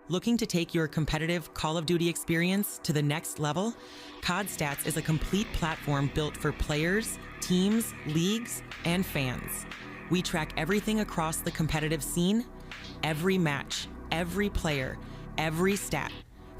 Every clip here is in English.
Looking to take your competitive Call of Duty experience to the next level? COD Stats is a complete platform built for players, teams, leagues, and fans. We track everything across the competitive scene, every match, every player, every stat.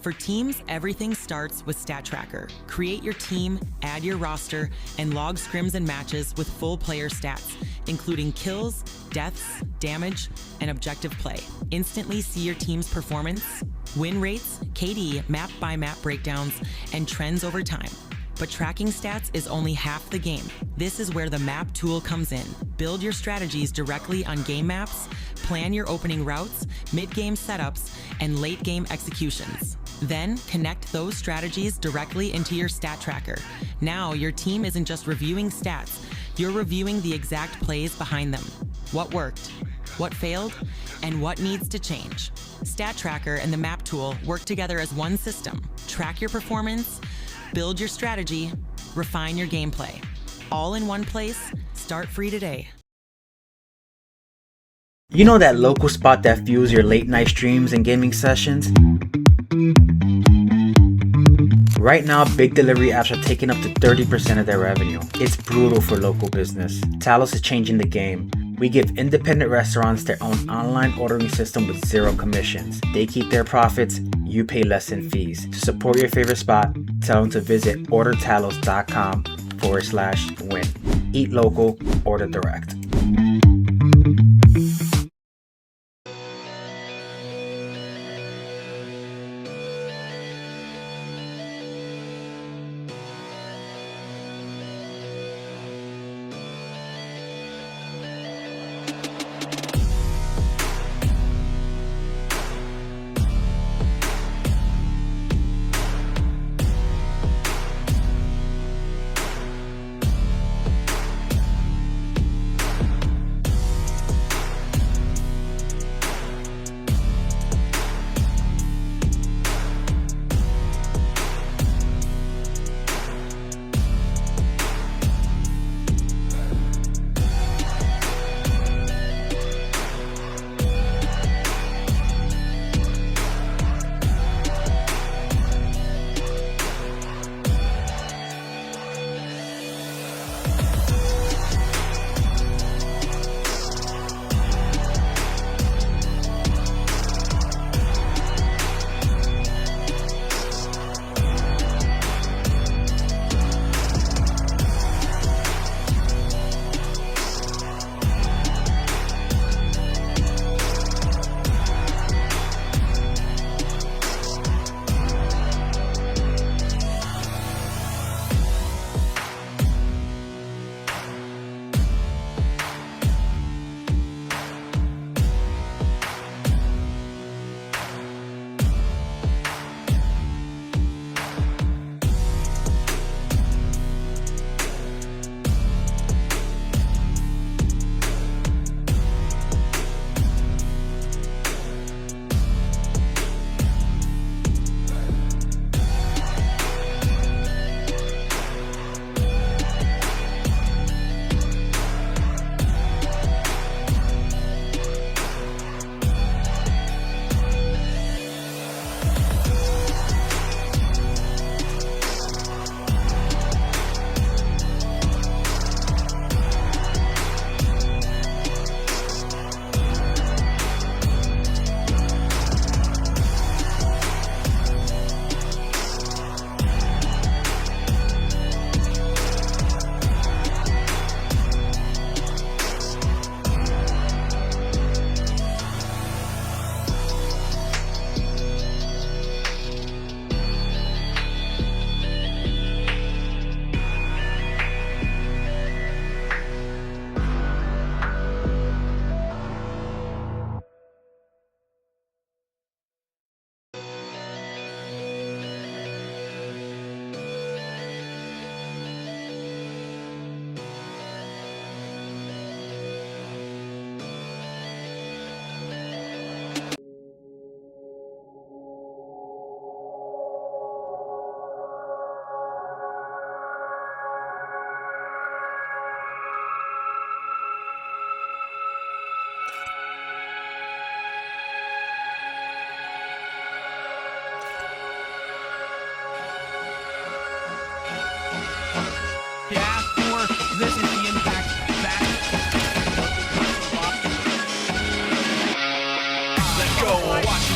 For teams, everything starts with Stat Tracker. Create your team, add your roster, and log scrims and matches with full player stats, including kills, deaths, damage, and objective play. Instantly see your team's performance, win rates, KD, map-by-map breakdowns, and trends over time. But tracking stats is only half the game. This is where the map tool comes in. Build your strategies directly on game maps, plan your opening routes, mid-game setups, and late-game executions. Then connect those strategies directly into your stat tracker. Now your team isn't just reviewing stats, you're reviewing the exact plays behind them. What worked, what failed, and what needs to change. Stat Tracker and the map tool work together as one system. Track your performance, build your strategy, refine your gameplay. All in one place. Start free today. You know that local spot that fuels your late night streams and gaming sessions? Right now, big delivery apps are taking up to 30% of their revenue. It's brutal for local business. Talos is changing the game. We give independent restaurants their own online ordering system with zero commissions. They keep their profits, you pay less in fees. To support your favorite spot, tell them to visit ordertalos.com/win. Eat local, order direct.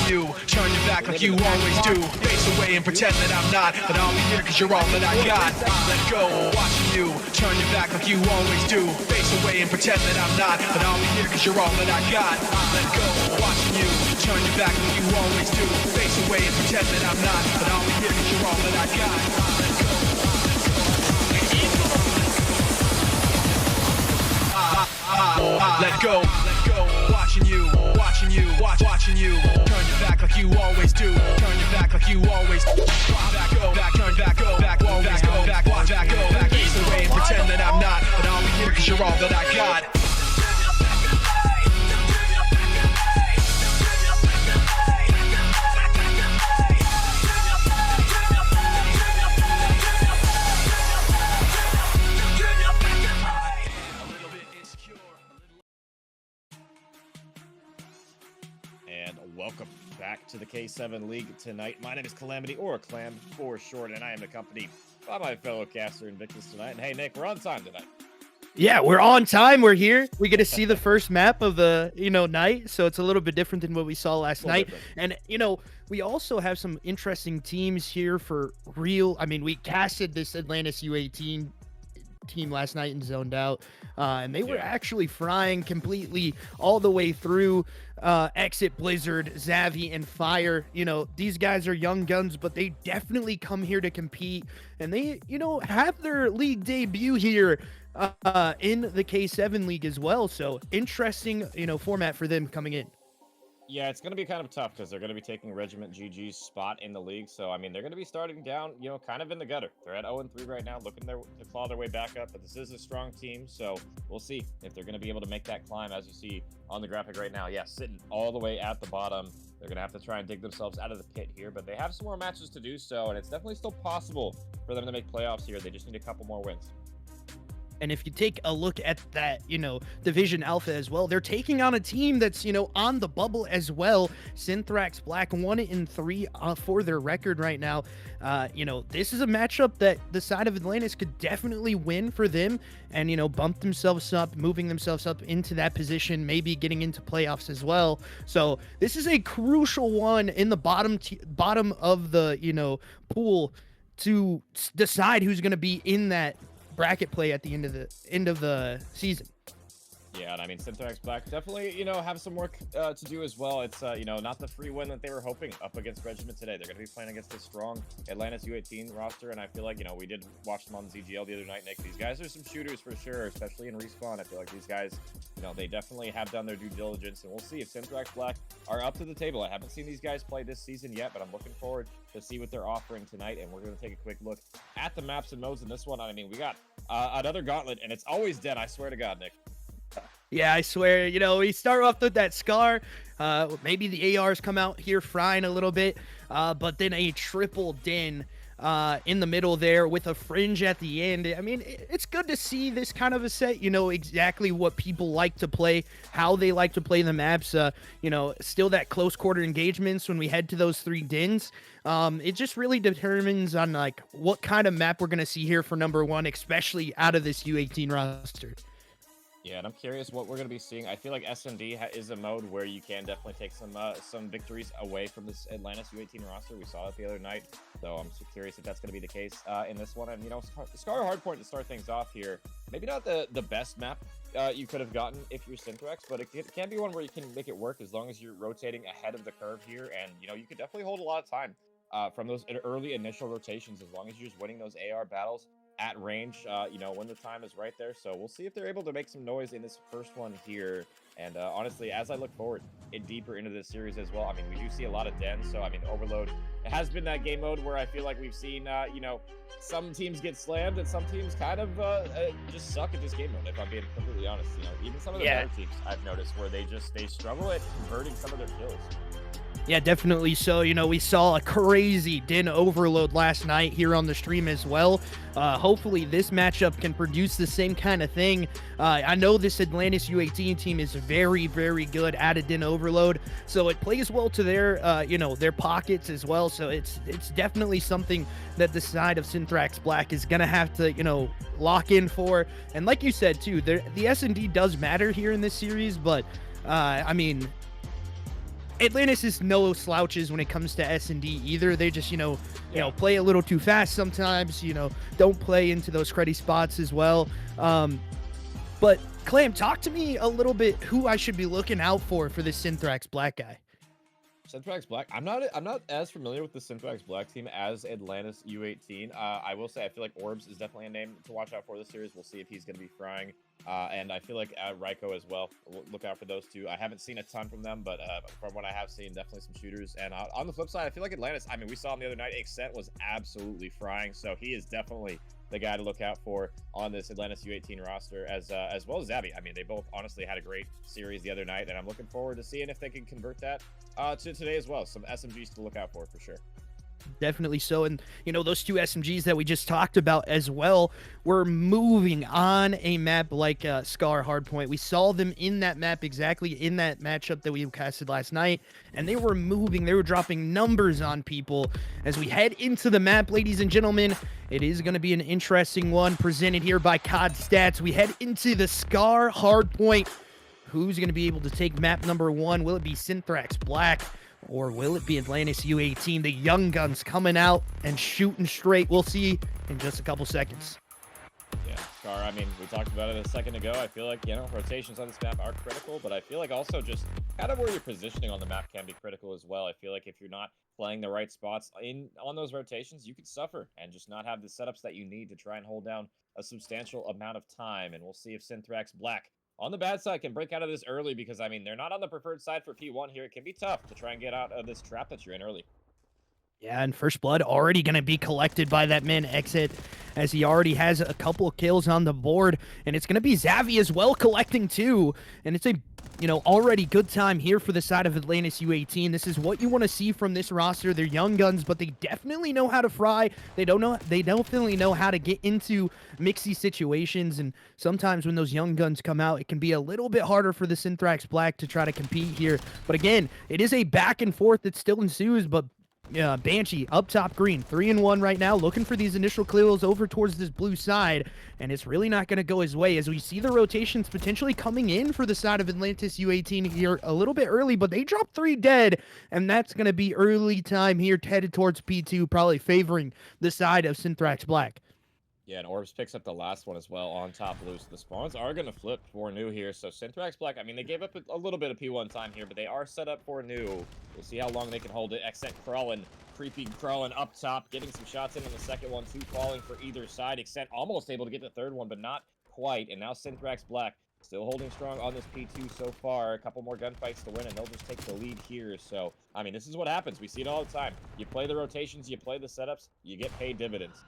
you turn your back like you always do. Face away and pretend that I'm not, but I'll be here cause you're all that I got. Let go, watching you turn your back like you always do. Face away and pretend that I'm not, but I'll be here cause you're all that I got. Let go, watching you turn your back like you always do. Face away and pretend that I'm not, but I'll be here cause you're all that I got. Let go. Let go, watching you, watching you. Turn your back like you always do. Turn your back like you always do. Back, go, back, turn back, go, back, always go, back, watch, back, go, back. Face away and pretend that I'm not, but I'll be here cause you're all that I got. Welcome back to the K7 League tonight. My name is Calamity, or Clam for short, and I am accompanied by my fellow caster Invictus tonight. And hey, Nick, we're on time tonight. Yeah, we're on time. We're here. We get to see the first map of the, night, so it's a little bit different than what we saw last night. And, we also have some interesting teams here for real. I mean, we casted this Atlantis U18 team last night and zoned out, and they were actually frying completely all the way through. Exit, Blizzard, Zavi, and Fire. These guys are young guns, but they definitely come here to compete, and they have their league debut here in the K7 League as well. So interesting format for them coming in. Yeah, it's going to be kind of tough because they're going to be taking Regiment GG's spot in the league. So, I mean, they're going to be starting down, kind of in the gutter. They're at 0-3 right now, looking to claw their way back up. But this is a strong team, so we'll see if they're going to be able to make that climb, as you see on the graphic right now. Yeah, sitting all the way at the bottom. They're going to have to try and dig themselves out of the pit here, but they have some more matches to do so, and it's definitely still possible for them to make playoffs here. They just need a couple more wins. And if you take a look at that, Division Alpha as well, they're taking on a team that's, on the bubble as well. Synthrax Black 1-3 for their record right now. This is a matchup that the side of Atlantis could definitely win for them and, bump themselves up, moving themselves up into that position, maybe getting into playoffs as well. So this is a crucial one in the bottom of the, pool to decide who's going to be in that bracket play at the end of the season. Yeah, and I mean, Synthrax Black definitely, have some work to do as well. It's, not the free win that they were hoping up against Regiment today. They're going to be playing against a strong Atlantis U18 roster, and I feel like, we did watch them on ZGL the other night, Nick. These guys are some shooters for sure, especially in Respawn. I feel like these guys, they definitely have done their due diligence, and we'll see if Synthrax Black are up to the table. I haven't seen these guys play this season yet, but I'm looking forward to see what they're offering tonight, and we're going to take a quick look at the maps and modes in this one. I mean, we got another gauntlet, and it's always dead, I swear to God, Nick. Yeah, I swear, we start off with that Scar. Maybe the ARs come out here frying a little bit, but then a triple den in the middle there with a fringe at the end. I mean, it's good to see this kind of a set, exactly what people like to play, how they like to play the maps, still that close quarter engagements when we head to those 3 dens. It just really determines on like what kind of map we're going to see here for number 1, especially out of this U18 roster. Yeah, and I'm curious what we're going to be seeing. I feel like S&D is a mode where you can definitely take some victories away from this Atlantis U18 roster. We saw it the other night, so I'm so curious if that's going to be the case in this one. And, Scar Hardpoint to start things off here. Maybe not the best map you could have gotten if you're Synthrax, but it can be one where you can make it work as long as you're rotating ahead of the curve here. And, you could definitely hold a lot of time from those early initial rotations as long as you're just winning those AR battles at range, when the time is right there. So we'll see if they're able to make some noise in this first one here. And honestly, as I look forward deeper into this series as well, I mean, we do see a lot of dens. So, I mean, Overload, it has been that game mode where I feel like we've seen, some teams get slammed and some teams kind of just suck at this game mode, if I'm being completely honest. Even some of the better teams I've noticed where they struggle at converting some of their kills. Yeah, definitely. So, we saw a crazy den overload last night here on the stream as well. Hopefully this matchup can produce the same kind of thing. I know this Atlantis U18 team is very, very good at a den overload, so it plays well to their, their pockets as well. So it's definitely something that the side of Synthrax Black is going to have to, lock in for. And like you said, too, the S&D does matter here in this series, but, I mean, Atlantis is no slouches when it comes to S&D either. They just, you know, play a little too fast sometimes, don't play into those cruddy spots as well. But Clam, talk to me a little bit who I should be looking out for this Synthrax Black guy. Synthrax Black. I'm not as familiar with the Synthrax Black team as Atlantis U18. I will say I feel like Orbs is definitely a name to watch out for this series. We'll see if he's going to be frying. And I feel like Raiko as well. Look out for those two. I haven't seen a ton from them, but from what I have seen, definitely some shooters. And on the flip side, I feel like Atlantis, I mean, we saw him the other night. Accent was absolutely frying, so he is definitely the guy to look out for on this Atlantis U18 roster, as well as Zabby. I mean, they both honestly had a great series the other night, and I'm looking forward to seeing if they can convert that to today as well. Some SMGs to look out for sure. Definitely so. And, those two SMGs that we just talked about as well were moving on a map like Scar Hardpoint. We saw them in that map, exactly in that matchup that we casted last night, and they were moving. They were dropping numbers on people. As we head into the map, ladies and gentlemen, it is going to be an interesting one presented here by COD Stats. We head into the Scar Hardpoint. Who's going to be able to take map number 1? Will it be Synthrax Black? Or will it be Atlantis U18? The young guns coming out and shooting straight. We'll see in just a couple seconds. Yeah, Scar, I mean, we talked about it a second ago. I feel like, rotations on this map are critical, but I feel like also just kind of where you're positioning on the map can be critical as well. I feel like if you're not playing the right spots on those rotations, you could suffer and just not have the setups that you need to try and hold down a substantial amount of time. And we'll see if Synthrax Black on the bad side can break out of this early, because, I mean, they're not on the preferred side for P1 here. It can be tough to try and get out of this trap that you're in early. Yeah, and First Blood already going to be collected by that man Exit, as he already has a couple of kills on the board. And it's going to be Zavi as well collecting too. And it's a, already good time here for the side of Atlantis U18. This is what you want to see from this roster. They're young guns, but they definitely know how to fry. They definitely know how to get into mixy situations. And sometimes when those young guns come out, it can be a little bit harder for the Synthrax Black to try to compete here. But again, it is a back and forth that still ensues, but Banshee up top green, 3-1 right now, looking for these initial kills over towards this blue side, and it's really not going to go his way as we see the rotations potentially coming in for the side of Atlantis U18 here a little bit early, but they dropped 3 dead, and that's going to be early time here headed towards P2, probably favoring the side of Synthrax Black. Yeah, and Orbs picks up the last one as well on top blue. So the spawns are going to flip for new here. So Synthrax Black, I mean, they gave up a little bit of P1 time here, but they are set up for new. We'll see how long they can hold it. Accent crawling, creepy crawling up top, getting some shots in on the second one, 2 falling for either side. Accent almost able to get the third one, but not quite. And now Synthrax Black still holding strong on this P2 so far. A couple more gunfights to win, and they'll just take the lead here. So, I mean, this is what happens. We see it all the time. You play the rotations, you play the setups, you get paid dividends.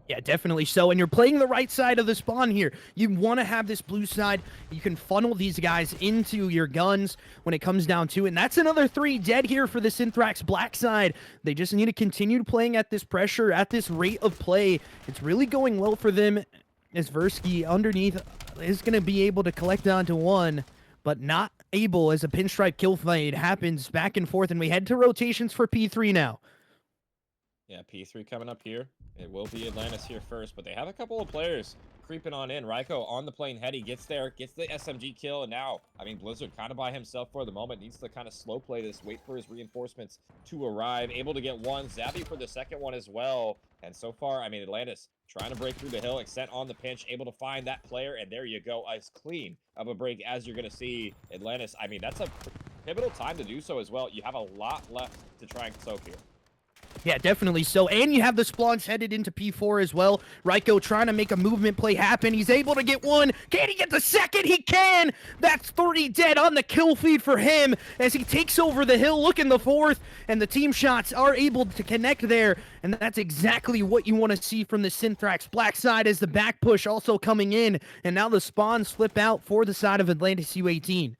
Yeah, definitely so. And you're playing the right side of the spawn here. You want to have this blue side. You can funnel these guys into your guns when it comes down to it. And that's another 3 dead here for the Synthrax Black side. They just need to continue playing at this pressure, at this rate of play. It's really going well for them, as Versky underneath is going to be able to collect onto one, but not able as a pinstripe kill fight happens back and forth. And we head to rotations for P3 now. Yeah, P3 coming up here. It will be Atlantis here first, but they have a couple of players creeping on in. Raiko on the plane head. He gets there, gets the SMG kill, and now, I mean, Blizzard kind of by himself for the moment. Needs to kind of slow play this, wait for his reinforcements to arrive. Able to get one. Zabby for the second one as well. And so far, I mean, Atlantis trying to break through the hill. Accent on the pinch, able to find that player, and there you go. As clean of a break as you're going to see. Atlantis, I mean, that's a pivotal time to do so as well. You have a lot left to try and soak here. Yeah, definitely so. And you have the spawns headed into P4 as well. Raiko trying to make a movement play happen. He's able to get one. Can he get the second? He can! That's 3 dead on the kill feed for him as he takes over the hill, looking the 4th, and the team shots are able to connect there. And that's exactly what you want to see from the Synthrax Black side, as the back push also coming in. And now the spawns flip out for the side of Atlantis U18.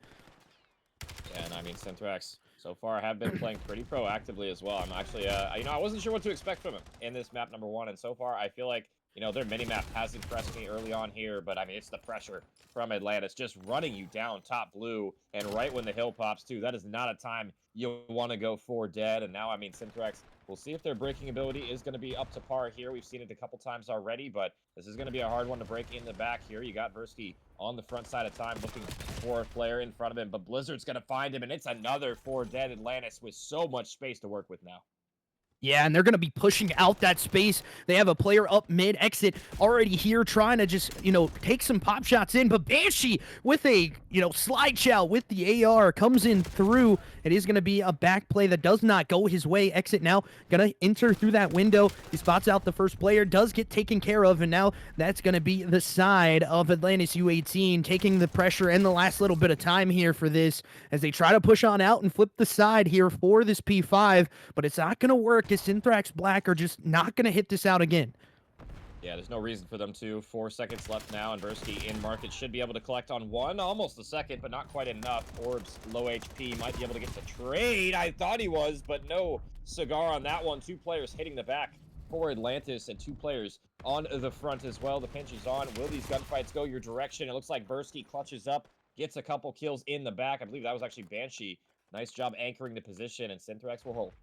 Yeah, and I mean, Synthrax so far have been playing pretty proactively as well. I'm actually, I wasn't sure what to expect from him in this map number 1, and so far I feel like, their mini-map has impressed me early on here, but I mean, it's the pressure from Atlantis just running you down top blue, and right when the hill pops too. That is not a time you want to go for dead, and now, I mean, Synthrax We'll see if their breaking ability is going to be up to par here. We've seen it a couple times already, but this is going to be a hard one to break in the back here. You got Versky on the front side of time looking for a player in front of him, but Blizzard's going to find him, and it's another 4 dead Atlantis with so much space to work with now. Yeah, and they're going to be pushing out that space. They have a player up mid exit already here trying to just, take some pop shots in. But Banshee with a, slide chow with the AR comes in through. It is going to be a back play that does not go his way. Exit now going to enter through that window. He spots out the first player, does get taken care of. And now that's going to be the side of Atlantis U18 taking the pressure and the last little bit of time here for this as they try to push on out and flip the side here for this P5. But it's not going to work. Synthrax Black are just not going to hit this out again. Yeah, there's no reason for them to. 4 seconds left now, and Versky in market should be able to collect on one, almost a second, but not quite enough. Orbs, low HP, might be able to get the trade. I thought he was, but no cigar on that one. 2 players hitting the back for Atlantis, and 2 players on the front as well. The pinch is on. Will these gunfights go your direction? It looks like Versky clutches up, gets a couple kills in the back. I believe that was actually Banshee. Nice job anchoring the position, and Synthrax will hold.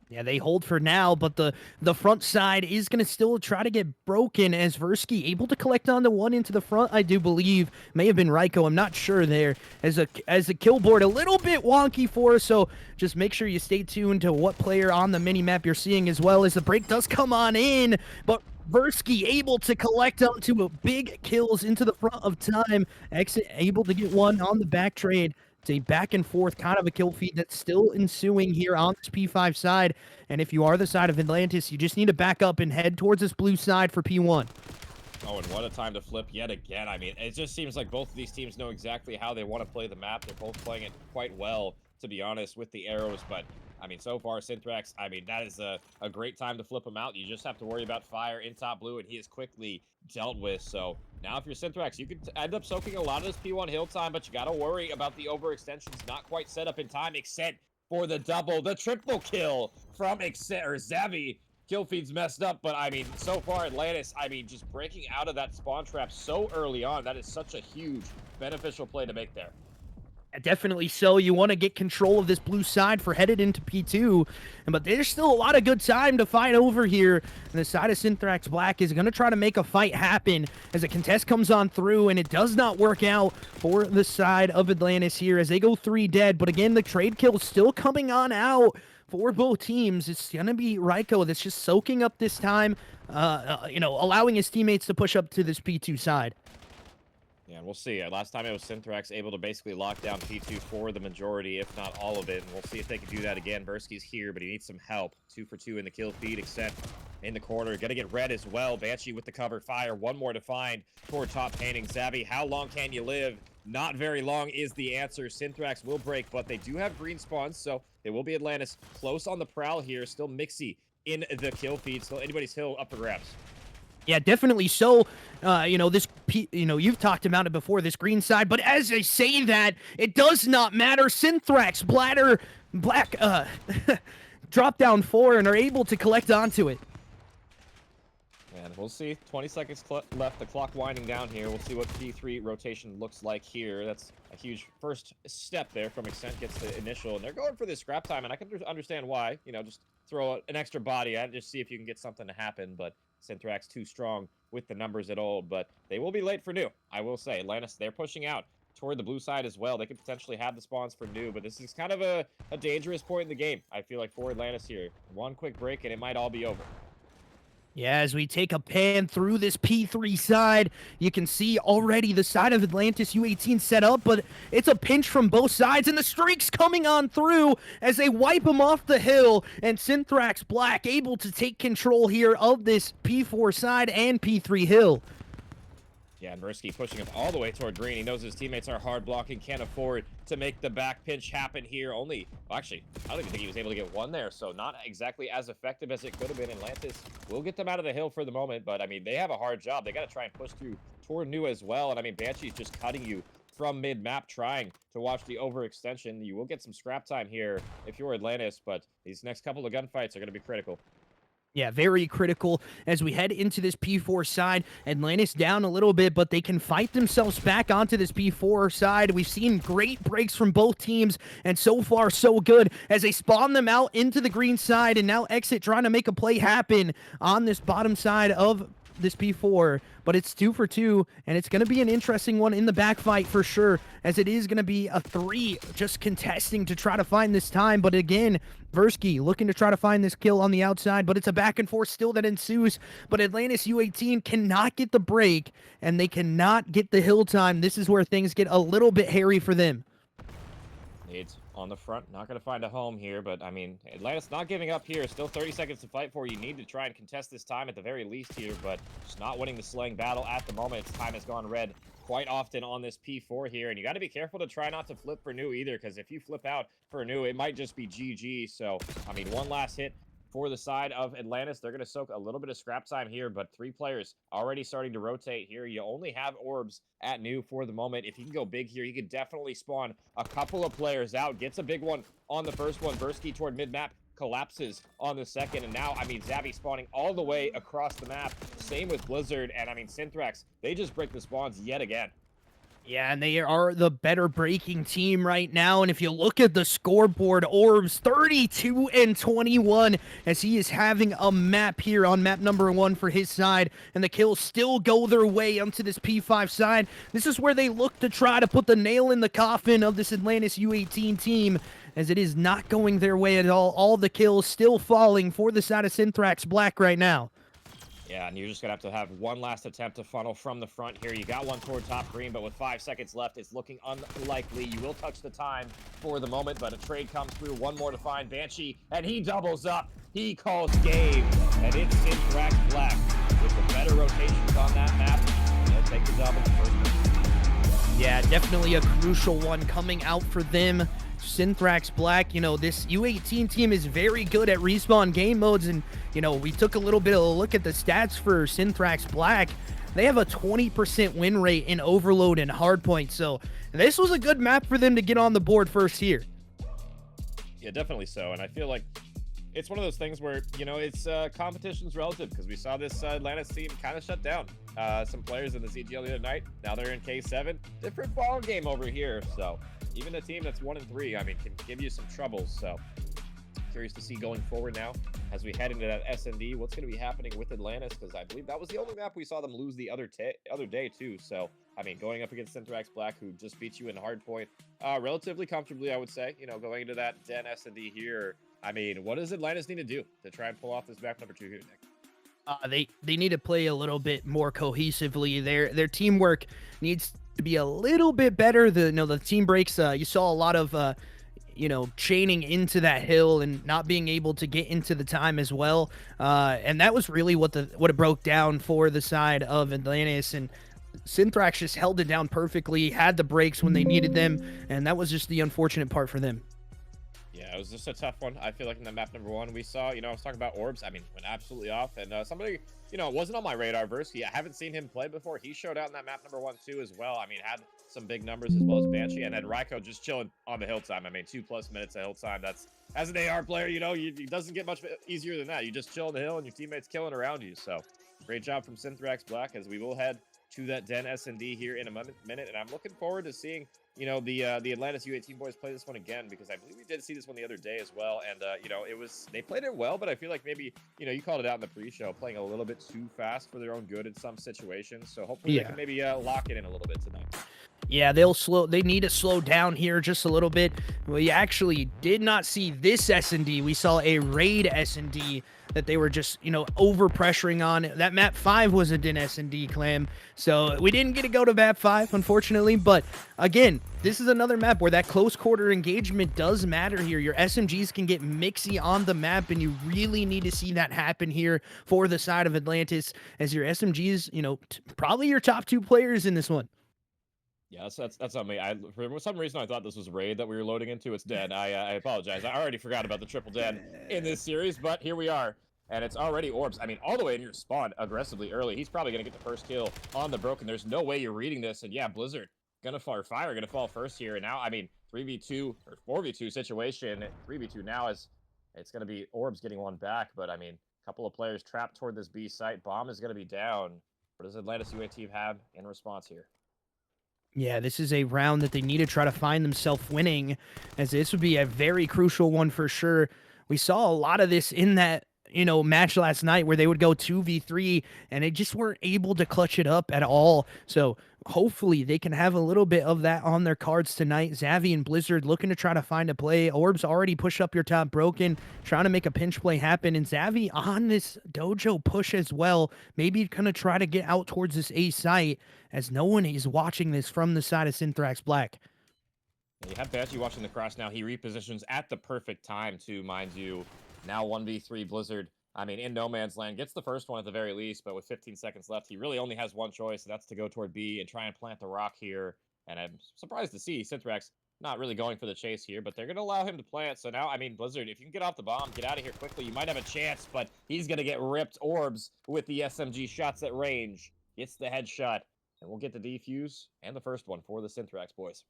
Yeah, they hold for now, but the front side is going to still try to get broken as Versky able to collect on the one into the front, I do believe. May have been Ryko, I'm not sure there. As a kill board, a little bit wonky for us, so just make sure you stay tuned to what player on the mini-map you're seeing as well as the break does come on in, but Versky able to collect onto a big kills into the front of time. Exit able to get one on the back trade. It's a back and forth kind of a kill feed that's still ensuing here on this P5 side. And if you are the side of Atlantis, you just need to back up and head towards this blue side for P1. Oh, and what a time to flip yet again. I mean, it just seems like both of these teams know exactly how they want to play the map. They're both playing it quite well, to be honest, with the arrows. But, I mean, so far, Synthrax, I mean, that is a great time to flip him out. You just have to worry about fire in top blue, and he is quickly dealt with. So now if you're Synthrax, you could end up soaking a lot of this P1 hill time, but you got to worry about the overextensions not quite set up in time, except for the double, the triple kill from Xavi. Kill feed's messed up, but I mean, so far Atlantis, I mean, just breaking out of that spawn trap so early on, that is such a huge beneficial play to make there. Definitely so. You want to get control of this blue side for headed into P2, but there's still a lot of good time to fight over here. And the side of Synthrax Black is going to try to make a fight happen as a contest comes on through, and it does not work out for the side of Atlantis here as they go 3 dead. But again, the trade kill still coming on out for both teams. It's going to be Ryko that's just soaking up this time, allowing his teammates to push up to this P2 side. Yeah, we'll see. Last time it was Synthrax able to basically lock down P2 for the majority, if not all of it. And we'll see if they can do that again. Versky's here, but he needs some help. 2 for 2 in the kill feed, except in the corner. Gonna get red as well. Banshee with the cover fire. One more to find toward top painting. Xavi, how long can you live? Not very long is the answer. Synthrax will break, but they do have green spawns, so it will be Atlantis close on the prowl here. Still Mixie in the kill feed. Still anybody's hill up for grabs. Yeah, definitely so. You've talked about it before, this green side, but as I say that, it does not matter. Synthrax, Black, drop down 4 and are able to collect onto it. And we'll see. 20 seconds left. The clock winding down here. We'll see what P3 rotation looks like here. That's a huge first step there from Extent gets the initial. And they're going for this scrap time, and I can understand why. Just throw an extra body at it, just see if you can get something to happen. But Synthrax too strong with the numbers at all. But they will be late for new, I will say. Atlantis, they're pushing out toward the blue side as well. They could potentially have the spawns for new, but this is kind of a dangerous point in the game, I feel like, for Atlantis here. One quick break, and it might all be over. Yeah, as we take a pan through this P3 side, you can see already the side of Atlantis U18 set up, but it's a pinch from both sides, and the streak's coming on through as they wipe them off the hill, and Synthrax Black able to take control here of this P4 side and P3 hill. Yeah, and Versky pushing him all the way toward green. He knows his teammates are hard blocking, can't afford to make the back pinch happen here. Actually, I don't even think he was able to get one there, so not exactly as effective as it could have been. Atlantis will get them out of the hill for the moment, but I mean, they have a hard job. They got to try and push through toward new as well, and I mean, Banshee's just cutting you from mid-map, trying to watch the overextension. You will get some scrap time here if you're Atlantis, but these next couple of gunfights are going to be critical. Yeah, very critical as we head into this P4 side. Atlantis down a little bit, but they can fight themselves back onto this P4 side. We've seen great breaks from both teams, and so far, so good as they spawn them out into the green side, and now Exit trying to make a play happen on this bottom side of this P4, but it's 2 for 2, and it's going to be an interesting one in the back fight for sure, as it is going to be a 3 just contesting to try to find this time. But again, Versky looking to try to find this kill on the outside, but it's a back and forth still that ensues. But Atlantis U18 cannot get the break, and they cannot get the hill time. This is where things get a little bit hairy for them. Nades on the front, not going to find a home here, but I mean, Atlantis not giving up here. Still 30 seconds to fight for. You need to try and contest this time at the very least here, but just not winning the slaying battle at the moment. Its time has gone red quite often on this P4 here, and you got to be careful to try not to flip for new either, because if you flip out for new, it might just be GG. So, I mean, one last hit for the side of Atlantis. They're going to soak a little bit of scrap time here, but 3 players already starting to rotate here. You only have orbs at new for the moment. If you can go big here, you could definitely spawn a couple of players out. Gets a big one on the first one. Versky toward mid-map, collapses on the second, and now, I mean, Zabby spawning all the way across the map. Same with Blizzard, and I mean, Synthrax, they just break the spawns yet again. Yeah, and they are the better breaking team right now. And if you look at the scoreboard, Orbs 32 and 21 as he is having a map here on map number 1 for his side. And the kills still go their way onto this P5 side. This is where they look to try to put the nail in the coffin of this Atlantis U18 team, as it is not going their way at all. All the kills still falling for the side of Synthrax Black right now. Yeah, and you're just going to have one last attempt to funnel from the front here. You got one toward top green, but with 5 seconds left, it's looking unlikely. You will touch the time for the moment, but a trade comes through. One more to find Banshee, and he doubles up. He calls game, and it's Synthrax Black with the better rotations on that map. He'll take the dub in the first one. Yeah, definitely a crucial one coming out for them. Synthrax Black, you know, this U18 team is very good at respawn game modes, and, you know, we took a little bit of a look at the stats for Synthrax Black. They have a 20% win rate in Overload and Hardpoint, so this was a good map for them to get on the board first here. Yeah, definitely so, and I feel like it's one of those things where, you know, it's competition's relative, because we saw this Atlantis team kind of shut down some players in the CGL the other night. Now they're in K7. Different ball game over here, so even a team that's 1-3, I mean, can give you some troubles. So curious to see going forward now as we head into that S&D, what's going to be happening with Atlantis, because I believe that was the only map we saw them lose the other day too. So, I mean, going up against Synthrax Black, who just beat you in Hardpoint relatively comfortably, I would say. You know, going into that Den S&D here, I mean, what does Atlantis need to do to try and pull off this map number 2 here, Nick? They need to play a little bit more cohesively. Their teamwork needs to be a little bit better. The team breaks. You saw a lot of chaining into that hill and not being able to get into the time as well. And that was really what it broke down for the side of Atlantis. And Synthrax just held it down perfectly, had the breaks when they needed them, and that was just the unfortunate part for them. Yeah, it was just a tough one. I feel like in the map number 1, we saw, I was talking about Orbs. I mean, went absolutely off. And somebody, wasn't on my radar, Versky. I haven't seen him play before. He showed out in that map number 1 too as well. I mean, had some big numbers as well as Banshee. And then Ryko just chilling on the hill time. I mean, 2+ minutes of hill time. That's, as an AR player, it doesn't get much easier than that. You just chill on the hill and your teammates killing around you. So great job from Synthrax Black, as we will head to that Den S&D here in a minute. And I'm looking forward to seeing the Atlantis U18 boys play this one again, because I believe we did see this one the other day as well. And, they played it well, but I feel like maybe, you called it out in the pre-show, playing a little bit too fast for their own good in some situations. So hopefully they can maybe lock it in a little bit tonight. Yeah, they need to slow down here just a little bit. We actually did not see this S&D. We saw a raid S&D that they were just, over pressuring on. That map 5 was a Den S&D clam. So we didn't get to go to map 5, unfortunately. But again, this is another map where that close quarter engagement does matter here. Your SMGs can get mixy on the map, and you really need to see that happen here for the side of Atlantis, as your SMGs, probably your top 2 players in this one. Yeah, that's on me. For some reason, I thought this was raid that we were loading into. It's Den. I apologize. I already forgot about the triple Den in this series, but here we are. And it's already Orbs. I mean, all the way in your spawn aggressively early. He's probably going to get the first kill on the Broken. There's no way you're reading this. And yeah, Blizzard gonna fall first here. And now, I mean, 3v2 or 4v2 situation. 3v2 now is, it's going to be Orbs getting one back. But I mean, couple of players trapped toward this B site. Bomb is going to be down. What does Atlantis U18 have in response here? Yeah, this is a round that they need to try to find themselves winning, as this would be a very crucial one for sure. We saw a lot of this in that, match last night where they would go 2v3 and they just weren't able to clutch it up at all. So hopefully they can have a little bit of that on their cards tonight. Xavi and Blizzard looking to try to find a play. Orbs already push up your top broken, trying to make a pinch play happen. And Xavi on this dojo push as well, maybe gonna try to get out towards this A site, as no one is watching this from the side of Synthrax Black. And you have Banshee watching the cross now. He repositions at the perfect time too, mind you. Now 1v3 Blizzard. I mean, in no man's land, gets the first one at the very least, but with 15 seconds left, he really only has one choice, and that's to go toward B and try and plant the rock here. And I'm surprised to see Synthrax not really going for the chase here, but they're going to allow him to plant. So now, I mean, Blizzard, if you can get off the bomb, get out of here quickly, you might have a chance, but he's going to get ripped. Orbs with the SMG shots at range. Gets the headshot, and we'll get the defuse and the first one for the Synthrax boys.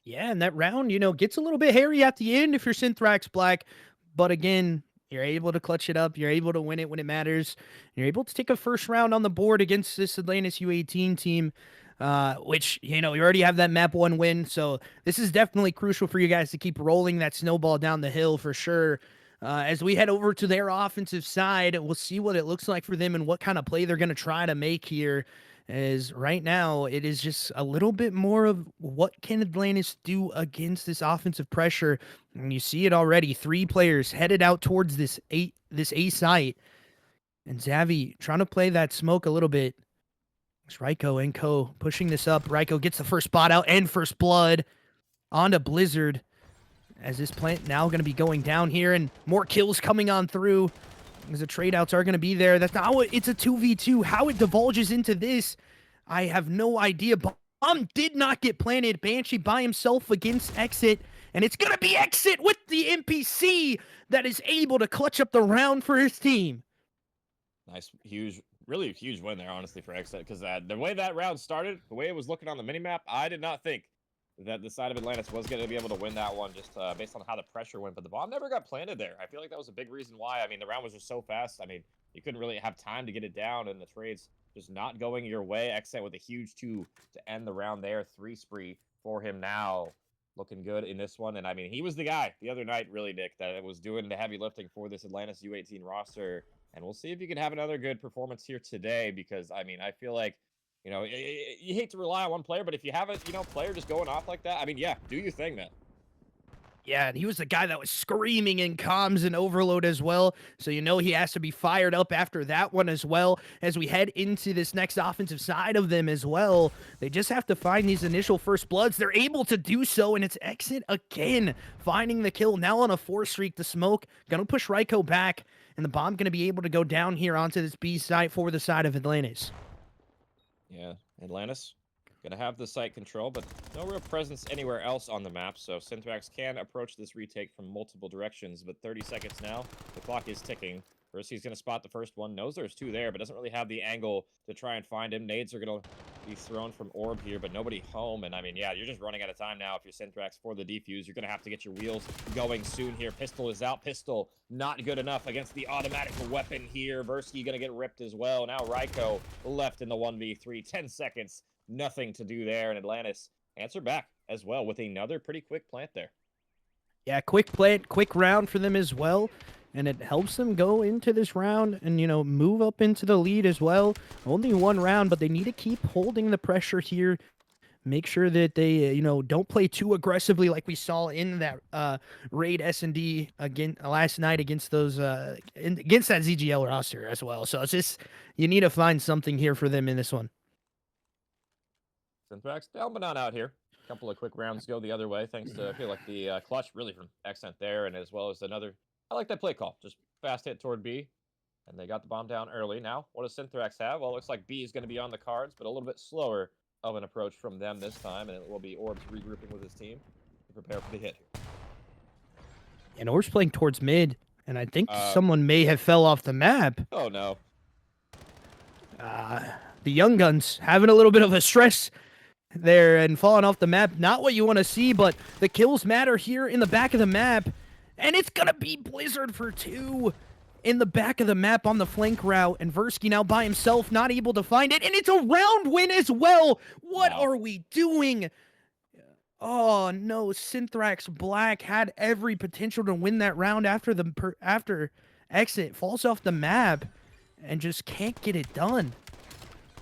Yeah, and that round, gets a little bit hairy at the end if you're Synthrax Black. But again, you're able to clutch it up. You're able to win it when it matters. You're able to take a first round on the board against this Atlantis U18 team, which, you already have that map 1 win. So this is definitely crucial for you guys to keep rolling that snowball down the hill for sure. As we head over to their offensive side, we'll see what it looks like for them and what kind of play they're going to try to make here. As right now, it is just a little bit more of what can Atlantis do against this offensive pressure. And you see it already. 3 players headed out towards this A site. And Xavi trying to play that smoke a little bit. It's Ryko and Co pushing this up. Ryko gets the first spot out and first blood onto Blizzard. As this plant now going to be going down here and more kills coming on through. Because the trade outs are going to be there. That's not what it's a 2v2. How it divulges into this, I have no idea. Bomb did not get planted. Banshee by himself against Exit. And it's going to be Exit with the NPC that is able to clutch up the round for his team. Nice, huge, really huge win there, honestly, for Exit. Because the way that round started, the way it was looking on the minimap, I did not think that the side of Atlantis was going to be able to win that one just based on how the pressure went. But the bomb never got planted there. I feel like that was a big reason why. I mean, the round was just so fast. I mean, you couldn't really have time to get it down, and the trades just not going your way. Exit with a huge 2 to end the round there. 3 spree for him now. Looking good in this one. And I mean, he was the guy the other night, really, Nick, that was doing the heavy lifting for this Atlantis U18 roster. And we'll see if you can have another good performance here today, because, I mean, I feel like, you hate to rely on one player, but if you have a, player just going off like that, I mean, yeah, do your thing, man. Yeah, and he was the guy that was screaming in comms and overload as well. So he has to be fired up after that one as well. As we head into this next offensive side of them as well, they just have to find these initial first bloods. They're able to do so, and it's Exit again, finding the kill. Now on a 4 streak, the smoke gonna push Ryko back, and the bomb gonna be able to go down here onto this B site for the side of Atlantis. Yeah, Atlantis gonna have the site control, but no real presence anywhere else on the map, so Synthrax can approach this retake from multiple directions, but 30 seconds now, the clock is ticking. First, he's gonna spot the first one, knows there's 2 there, but doesn't really have the angle to try and find him. Nades are gonna be thrown from Orb here, but nobody home, and I mean, yeah, you're just running out of time now if you're Synthrax for the defuse. You're gonna have to get your wheels going soon here. Pistol is out. Pistol not good enough against the automatic weapon here. Versky gonna get ripped as well. Now Ryko left in the 1v3. 10 seconds. Nothing to do there, and Atlantis answer back as well with another pretty quick plant there. Yeah, quick plant, quick round for them as well, and it helps them go into this round and, move up into the lead as well. Only 1 round, but they need to keep holding the pressure here. Make sure that they, don't play too aggressively like we saw in that raid S&D again last night against those against that ZGL roster as well. So it's just, you need to find something here for them in this one. Synthrax down but not out here. A couple of quick rounds go the other way, thanks to, I feel like, the clutch really from Accent there, and as well as another, I like that play call. Just fast hit toward B, and they got the bomb down early. Now, what does Synthrax have? Well, it looks like B is going to be on the cards, but a little bit slower of an approach from them this time, and it will be Orbs regrouping with his team to prepare for the hit. And Orbs playing towards mid, and I think someone may have fell off the map. Oh, no. The Young Guns having a little bit of a stress there and falling off the map. Not what you want to see, but the kills matter here in the back of the map. And it's going to be Blizzard for 2. in the back of the map on the flank route, and Versky now by himself, not able to find it, and it's a round win as well. What are we doing? Oh no, Synthrax Black had every potential to win that round after exit, falls off the map, and just can't get it done.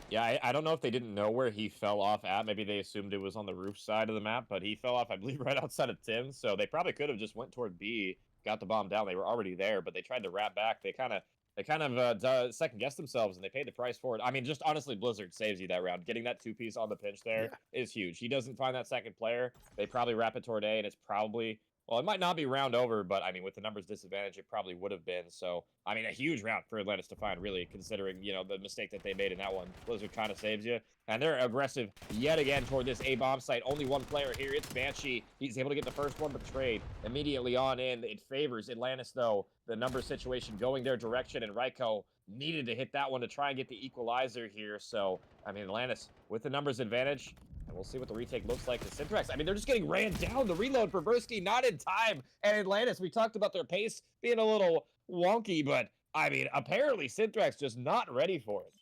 Yeah, I don't know if they didn't know where he fell off at. Maybe they assumed it was on the roof side of the map, but he fell off, I believe, right outside of Tim. So they probably could have just went toward B, got the bomb down. They were already there, but they tried to wrap back. They kind of second guessed themselves, and they paid the price for it. I mean, just honestly, Blizzard saves you that round. Getting that 2-piece on the pinch there is huge. He doesn't find that second player. They probably wrap it toward A, and it's probably, well, it might not be round over, but I mean, with the numbers disadvantage, it probably would have been. So, I mean, a huge round for Atlantis to find, really, considering, you know, the mistake that they made in that one. Blizzard kind of saves you. And they're aggressive yet again toward this A-bomb site. Only one player here. It's Banshee. He's able to get the first one betrayed immediately on in. It favors Atlantis, though. The number situation going their direction, and Ryko needed to hit that one to try and get the equalizer here. So, I mean, Atlantis with the numbers advantage. And we'll see what the retake looks like to Synthrax. I mean, they're just getting ran down. The reload for Versky not in time. And Atlantis, we talked about their pace being a little wonky, but I mean, apparently Synthrax just not ready for it.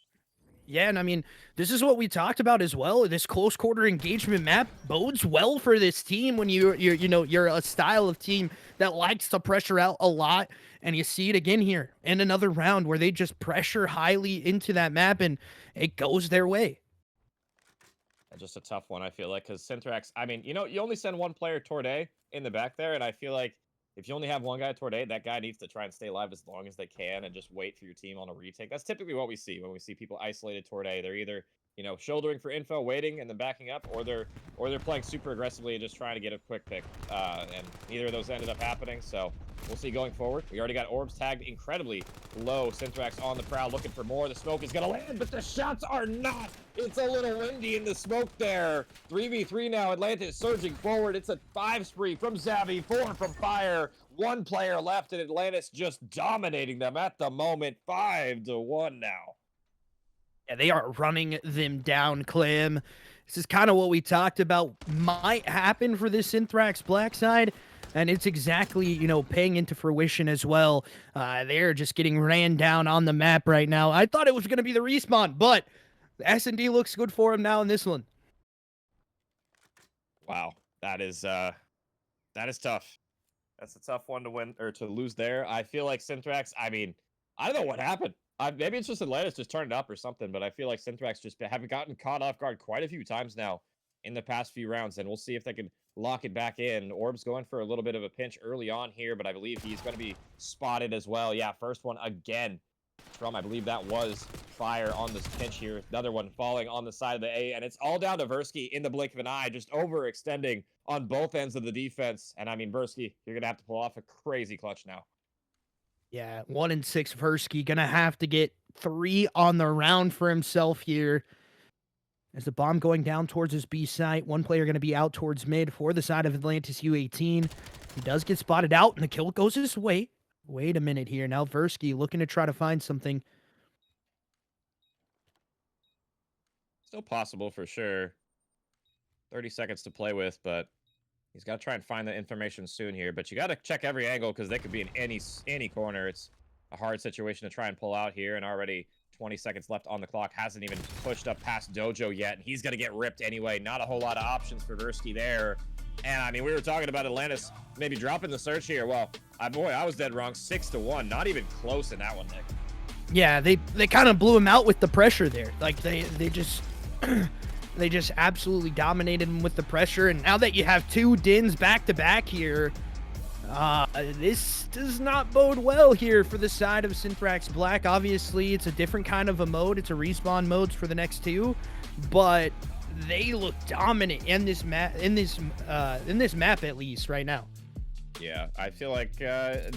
Yeah, and I mean, this is what we talked about as well. This close quarter engagement map bodes well for this team when you're a style of team that likes to pressure out a lot, and you see it again here in another round where they just pressure highly into that map, and it goes their way. Just a tough one, I feel like, because Synthrax, I mean, you know, you only send one player toward A in the back there, and I feel like if you only have one guy toward A, that guy needs to try and stay alive as long as they can and just wait for your team on a retake. That's typically what we see when we see people isolated toward A. They're either, you know, shouldering for info, waiting, and then backing up, or they're playing super aggressively and just trying to get a quick pick. And neither of those ended up happening, so we'll see going forward. We already got orbs tagged incredibly low. Synthrax on the prowl, looking for more. The smoke is going to land, but the shots are not. It's a little windy in the smoke there. 3v3 now. Atlantis surging forward. It's a 5 spree from Zabby, 4 from Fire. 1 player left, and Atlantis just dominating them at the moment. 5-1 now. Yeah, they are running them down, Clem. This is kind of what we talked about might happen for this Synthrax Black side. And it's exactly, you know, paying into fruition as well. They're just getting ran down on the map right now. I thought it was going to be the respawn, but the S&D looks good for him now in this one. Wow, that is tough. That's a tough one to win or to lose there. I feel like Synthrax, I mean, I don't know what happened. Maybe it's just Atlantis just turned it up or something, but I feel like Synthrax just haven't gotten caught off guard quite a few times now in the past few rounds, and we'll see if they can lock it back in. Orb's going for a little bit of a pinch early on here, but I believe he's going to be spotted as well. Yeah, first one again from, I believe that was Fire on this pinch here. Another one falling on the side of the A, and it's all down to Versky in the blink of an eye, just overextending on both ends of the defense. And I mean, Versky, you're going to have to pull off a crazy clutch now. Yeah, 1-6 Versky, gonna have to get 3 on the round for himself here. As the bomb going down towards his B site, 1 player going to be out towards mid for the side of Atlantis U18. He does get spotted out, and the kill goes his way. Wait a minute here. Now Versky looking to try to find something. Still possible for sure. 30 seconds to play with, but he's got to try and find the information soon here. But you got to check every angle because they could be in any corner. It's a hard situation to try and pull out here, and already 20 seconds left on the clock. Hasn't even pushed up past Dojo yet, and he's going to get ripped anyway. Not a whole lot of options for Versky there. And, I mean, we were talking about Atlantis maybe dropping the search here. Well, boy, I was dead wrong. 6-1. Not even close in that one, Nick. Yeah, they kind of blew him out with the pressure there. Like, they just... They just absolutely dominated him with the pressure. And now that you have 2 Dins back-to-back here, this does not bode well here for the side of Synthrax Black. Obviously, it's a different kind of a mode. It's a respawn mode for the next 2. But they look dominant in this map, at least right now. Yeah, I feel like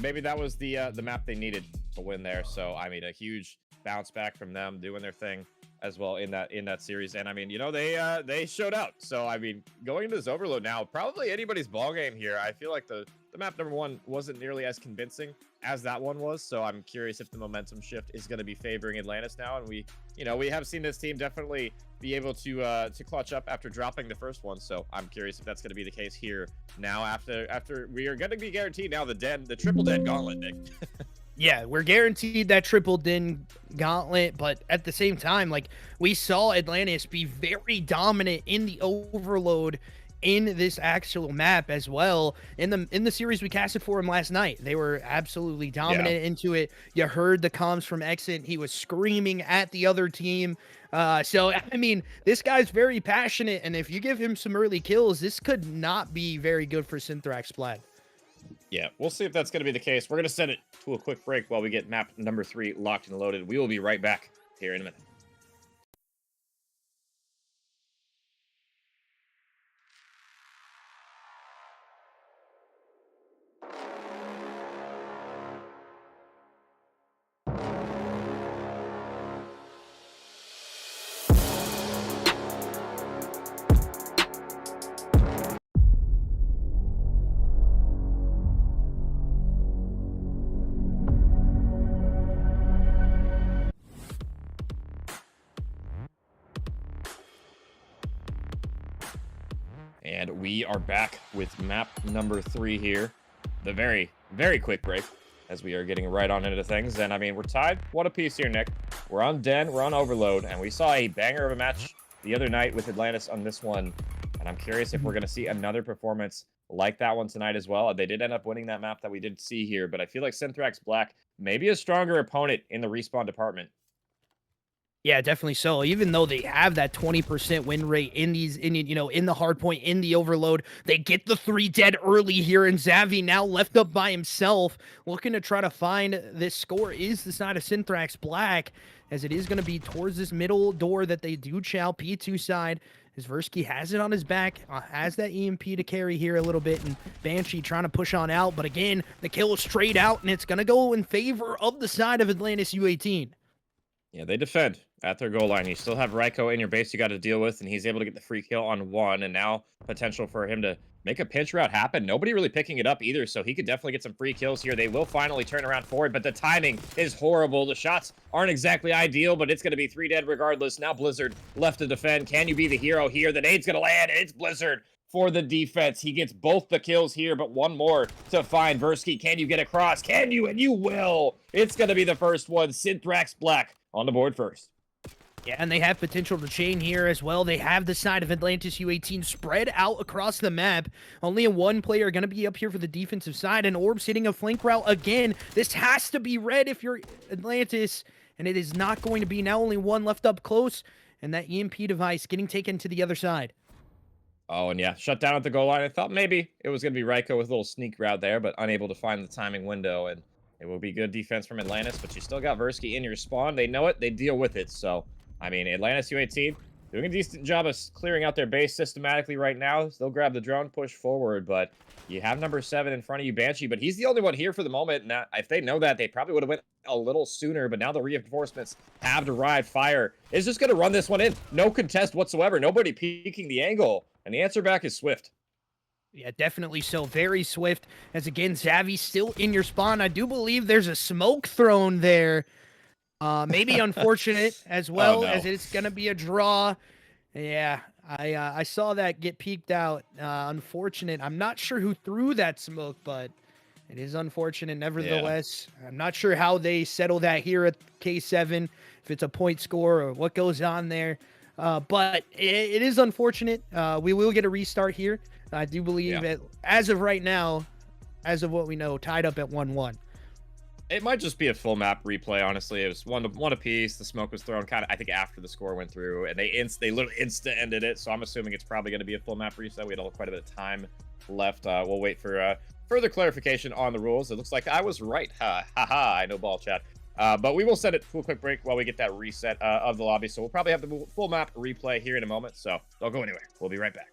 maybe that was the map they needed to win there. So, I mean, a huge bounce back from them doing their thing as well in that series. And I mean, you know, they showed out. So I mean, going into this overload now, probably anybody's ball game here. I feel like the map number 1 wasn't nearly as convincing as that one was. So I'm curious if the momentum shift is going to be favoring Atlantis now. And we have seen this team definitely be able to clutch up after dropping the first one. So I'm curious if that's going to be the case here now after we are going to be guaranteed now the triple dead gauntlet, Nick. Yeah, we're guaranteed that triple din gauntlet, but at the same time, like, we saw Atlantis be very dominant in the overload in this actual map as well. In the series we casted for him last night, they were absolutely dominant into it. You heard the comms from Exit. He was screaming at the other team. So I mean, this guy's very passionate, and if you give him some early kills, this could not be very good for Synthrax Splat. Yeah, we'll see if that's going to be the case. We're going to send it to a quick break while we get map number 3 locked and loaded. We will be right back here in a minute. And we are back with map number 3 here. The very, very quick break as we are getting right on into things. And I mean, we're tied one apiece here, Nick. We're on Den, we're on Overload, and we saw a banger of a match the other night with Atlantis on this one. And I'm curious if we're going to see another performance like that one tonight as well. They did end up winning that map that we did see here, but I feel like Synthrax Black may be a stronger opponent in the respawn department. Yeah, definitely so. Even though they have that 20% win rate in these, in the hard point, in the overload, they get the 3 dead early here, and Xavi now left up by himself, looking to try to find this score. Is the side of Synthrax Black, as it is going to be towards this middle door that they do chow P2 side. As Versky has it on his back, has that EMP to carry here a little bit, and Banshee trying to push on out, but again, the kill is straight out, and it's going to go in favor of the side of Atlantis U18. Yeah, they defend at their goal line. You still have Raiko in your base you got to deal with, and he's able to get the free kill on 1, and now potential for him to make a pinch route happen. Nobody really picking it up either, so he could definitely get some free kills here. They will finally turn around forward, but the timing is horrible. The shots aren't exactly ideal, but it's going to be 3 dead regardless. Now Blizzard left to defend. Can you be the hero here? The nade's going to land, and it's Blizzard for the defense. He gets both the kills here, but one more to find. Versky, can you get across? Can you? And you will. It's going to be the first one. Synthrax Black on the board first. Yeah, and they have potential to chain here as well. They have the side of Atlantis U18 spread out across the map. Only one player going to be up here for the defensive side, and Orbs hitting a flank route again. This has to be red if you're Atlantis, and it is not going to be. Now only one left up close, and that EMP device getting taken to the other side. Oh, and yeah, shut down at the goal line. I thought maybe it was going to be Raiko with a little sneak route there, but unable to find the timing window, and it will be good defense from Atlantis, but you still got Versky in your spawn. They know it. They deal with it. So, I mean, Atlantis U18 doing a decent job of clearing out their base systematically right now. They'll grab the drone, push forward, but you have number 7 in front of you, Banshee, but he's the only one here for the moment. Now, if they know that, they probably would have went a little sooner, but now the reinforcements have arrived. Fire is just going to run this one in. No contest whatsoever. Nobody peeking the angle, and the answer back is Swift. Yeah, definitely so. Very swift. As again, Xavi still in your spawn. I do believe there's a smoke thrown there. Maybe unfortunate as well, as it's going to be a draw. Yeah, I saw that get peeked out. Unfortunate. I'm not sure who threw that smoke, but it is unfortunate nevertheless. Yeah. I'm not sure how they settle that here at K7, if it's a point score or what goes on there. But it is unfortunate. We will get a restart here. I do believe that as of right now, as of what we know, tied up at 1-1. It might just be a full map replay, honestly. It was one apiece. The smoke was thrown kind of, I think, after the score went through, and they literally insta-ended it, so I'm assuming it's probably going to be a full map reset. We had quite a bit of time left. We'll wait for further clarification on the rules. It looks like I was right. Ha ha, I know ball chat. But we will send it to a quick break while we get that reset of the lobby, so we'll probably have the full map replay here in a moment, so don't go anywhere. We'll be right back.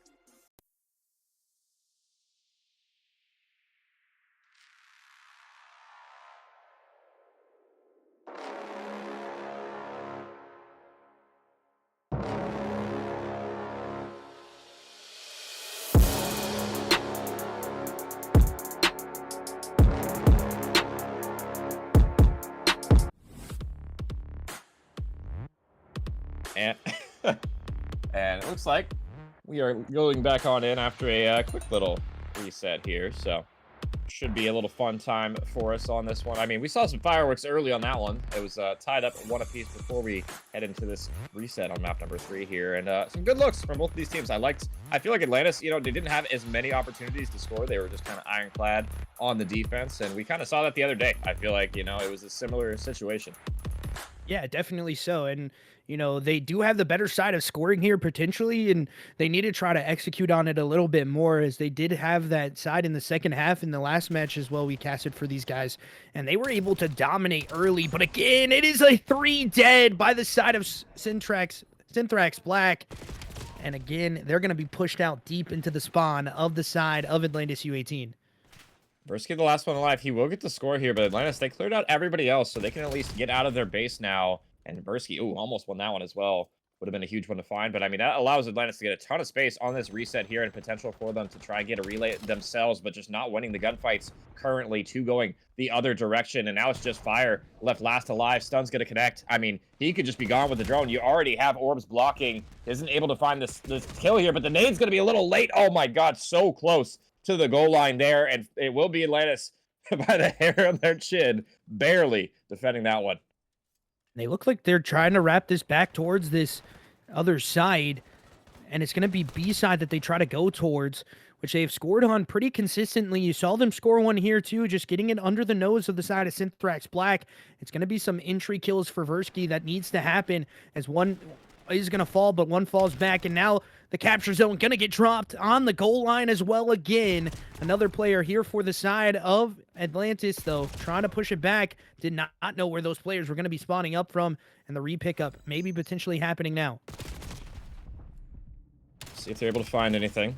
And, and it looks like we are going back on in after a quick little reset here. So should be a little fun time for us on this one. I mean, we saw some fireworks early on that one. It was tied up at 1 apiece before we head into this reset on map number 3 here. And some good looks from both of these teams. I feel like Atlantis, you know, they didn't have as many opportunities to score. They were just kind of ironclad on the defense. And we kind of saw that the other day. I feel like, you know, it was a similar situation. Yeah, definitely so. And, you know, they do have the better side of scoring here potentially, and they need to try to execute on it a little bit more, as they did have that side in the second half in the last match as well. We casted for these guys, and they were able to dominate early. But again, it is a 3 dead by the side of Synthrax Black. And again, they're going to be pushed out deep into the spawn of the side of Atlantis U18. Versky, the last one alive. He will get the score here, but Atlantis, they cleared out everybody else, so they can at least get out of their base now. And Versky, ooh, almost won that one as well. Would have been a huge one to find, but I mean, that allows Atlantis to get a ton of space on this reset here and potential for them to try and get a relay themselves, but just not winning the gunfights currently. 2 going the other direction, and now it's just Fire left last alive. Stun's going to connect. I mean, he could just be gone with the drone. You already have Orbs blocking. Isn't able to find this kill here, but the nade's going to be a little late. Oh my god, so close to the goal line there, and it will be Atlantis by the hair on their chin, barely defending that one. They look like they're trying to wrap this back towards this other side, and it's going to be B side that they try to go towards, which they've scored on pretty consistently. You saw them score one here too, just getting it under the nose of the side of Synthrax Black. It's going to be some entry kills for Versky that needs to happen, as one is going to fall, but one falls back, and now the capture zone going to get dropped on the goal line as well again. Another player here for the side of Atlantis, though, trying to push it back. Did not know where those players were going to be spawning up from, and the re-pickup maybe potentially happening now. See if they're able to find anything.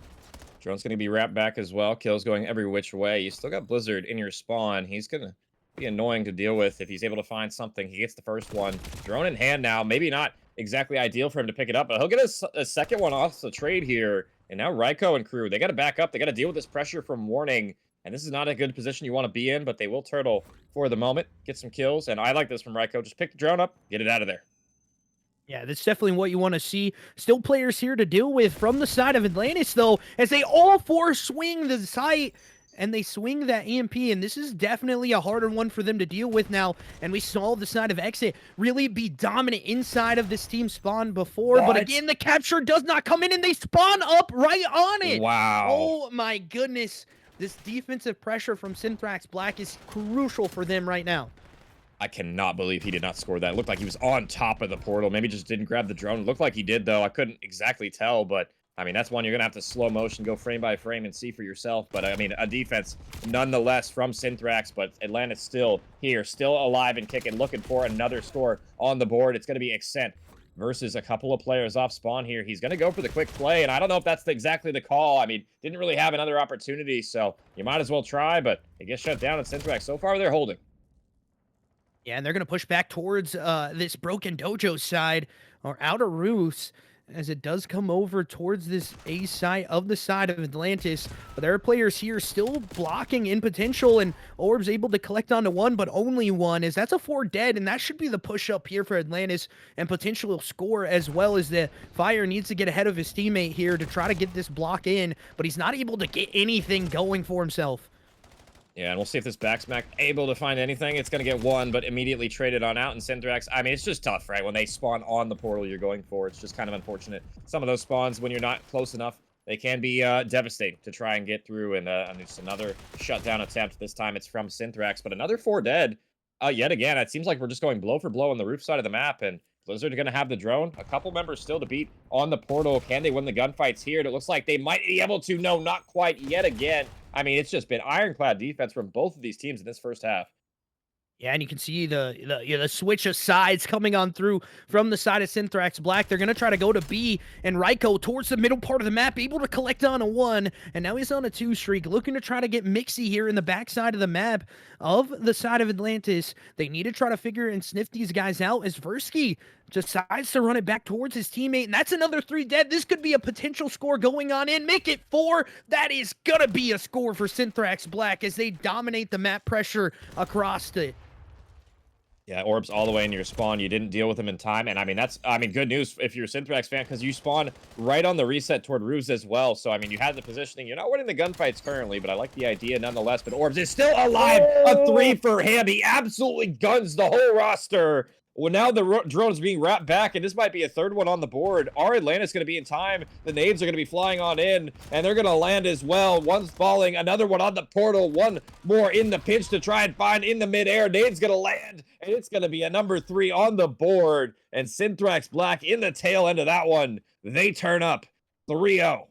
Drone's going to be wrapped back as well. Kills going every which way. You still got Blizzard in your spawn. He's going to be annoying to deal with if he's able to find something. He gets the first one. Drone in hand now. Maybe not exactly ideal for him to pick it up, but he'll get a second one off the trade here. And now Ryko and crew, they got to back up. They got to deal with this pressure from Warning. And this is not a good position you want to be in, but they will turtle for the moment, get some kills. And I like this from Ryko. Just pick the drone up, get it out of there. Yeah, that's definitely what you want to see. Still players here to deal with from the side of Atlantis, though, as they all 4 swing the site, and they swing that EMP, and this is definitely a harder one for them to deal with now. And we saw the side of Exit really be dominant inside of this team spawn before, but again, the capture does not come in, and they spawn up right on it. Wow. Oh my goodness. This defensive pressure from Synthrax Black is crucial for them right now. I cannot believe he did not score that. It looked like he was on top of the portal. Maybe just didn't grab the drone. It looked like he did, though. I couldn't exactly tell, but I mean, that's one you're going to have to slow motion, go frame by frame and see for yourself. But I mean, a defense nonetheless from Synthrax, but Atlantis still here, still alive and kicking, looking for another score on the board. It's going to be Accent versus a couple of players off spawn here. He's going to go for the quick play, and I don't know if that's exactly the call. I mean, didn't really have another opportunity, so you might as well try, but it gets shut down at Synthrax. So far, they're holding. Yeah, and they're going to push back towards this Broken Dojo side, or Outer Roofs, as it does come over towards this A side of the side of Atlantis. But there are players here still blocking in potential, and Orb's able to collect onto one, but only one, as that's a 4 dead, and that should be the push up here for Atlantis, and potential score, as well as the Fire needs to get ahead of his teammate here to try to get this block in, but he's not able to get anything going for himself. Yeah, and we'll see if this backsmack able to find anything. It's going to get one, but immediately traded on out in Synthrax. I mean, it's just tough, right? When they spawn on the portal you're going for, it's just kind of unfortunate. Some of those spawns, when you're not close enough, they can be devastating to try and get through. And it's another shutdown attempt. This time it's from Synthrax, but another 4 dead. Yet again, it seems like we're just going blow for blow on the roof side of the map, and Blizzard are going to have the drone. A couple members still to beat on the portal. Can they win the gunfights here? And it looks like they might be able to. No, not quite yet again. I mean, it's just been ironclad defense from both of these teams in this first half. Yeah, and you can see the switch of sides coming on through from the side of Synthrax Black. They're going to try to go to B, and Ryko towards the middle part of the map, able to collect on a 1, and now he's on a 2 streak, looking to try to get Mixie here in the backside of the map of the side of Atlantis. They need to try to figure and sniff these guys out, as Versky decides to run it back towards his teammate, and that's another 3 dead. This could be a potential score going on in. Make it 4. That is going to be a score for Synthrax Black as they dominate the map pressure across it. Yeah, orbs all the way in your spawn. You didn't deal with them in time. And I mean, good news if you're a Synthrax fan, because you spawn right on the reset toward roofs as well. So, I mean, you had the positioning. You're not winning the gunfights currently, but I like the idea nonetheless. But Orbs is still alive. A 3 for him. He absolutely guns the whole roster. Well, now the drone is being wrapped back, and this might be a third one on the board. Our Atlantis going to be in time. The nades are going to be flying on in, and they're going to land as well. One's falling, another one on the portal, one more in the pinch to try and find in the midair. Nade's going to land, and it's going to be a number 3 on the board. And Synthrax Black in the tail end of that one. They turn up 3-0.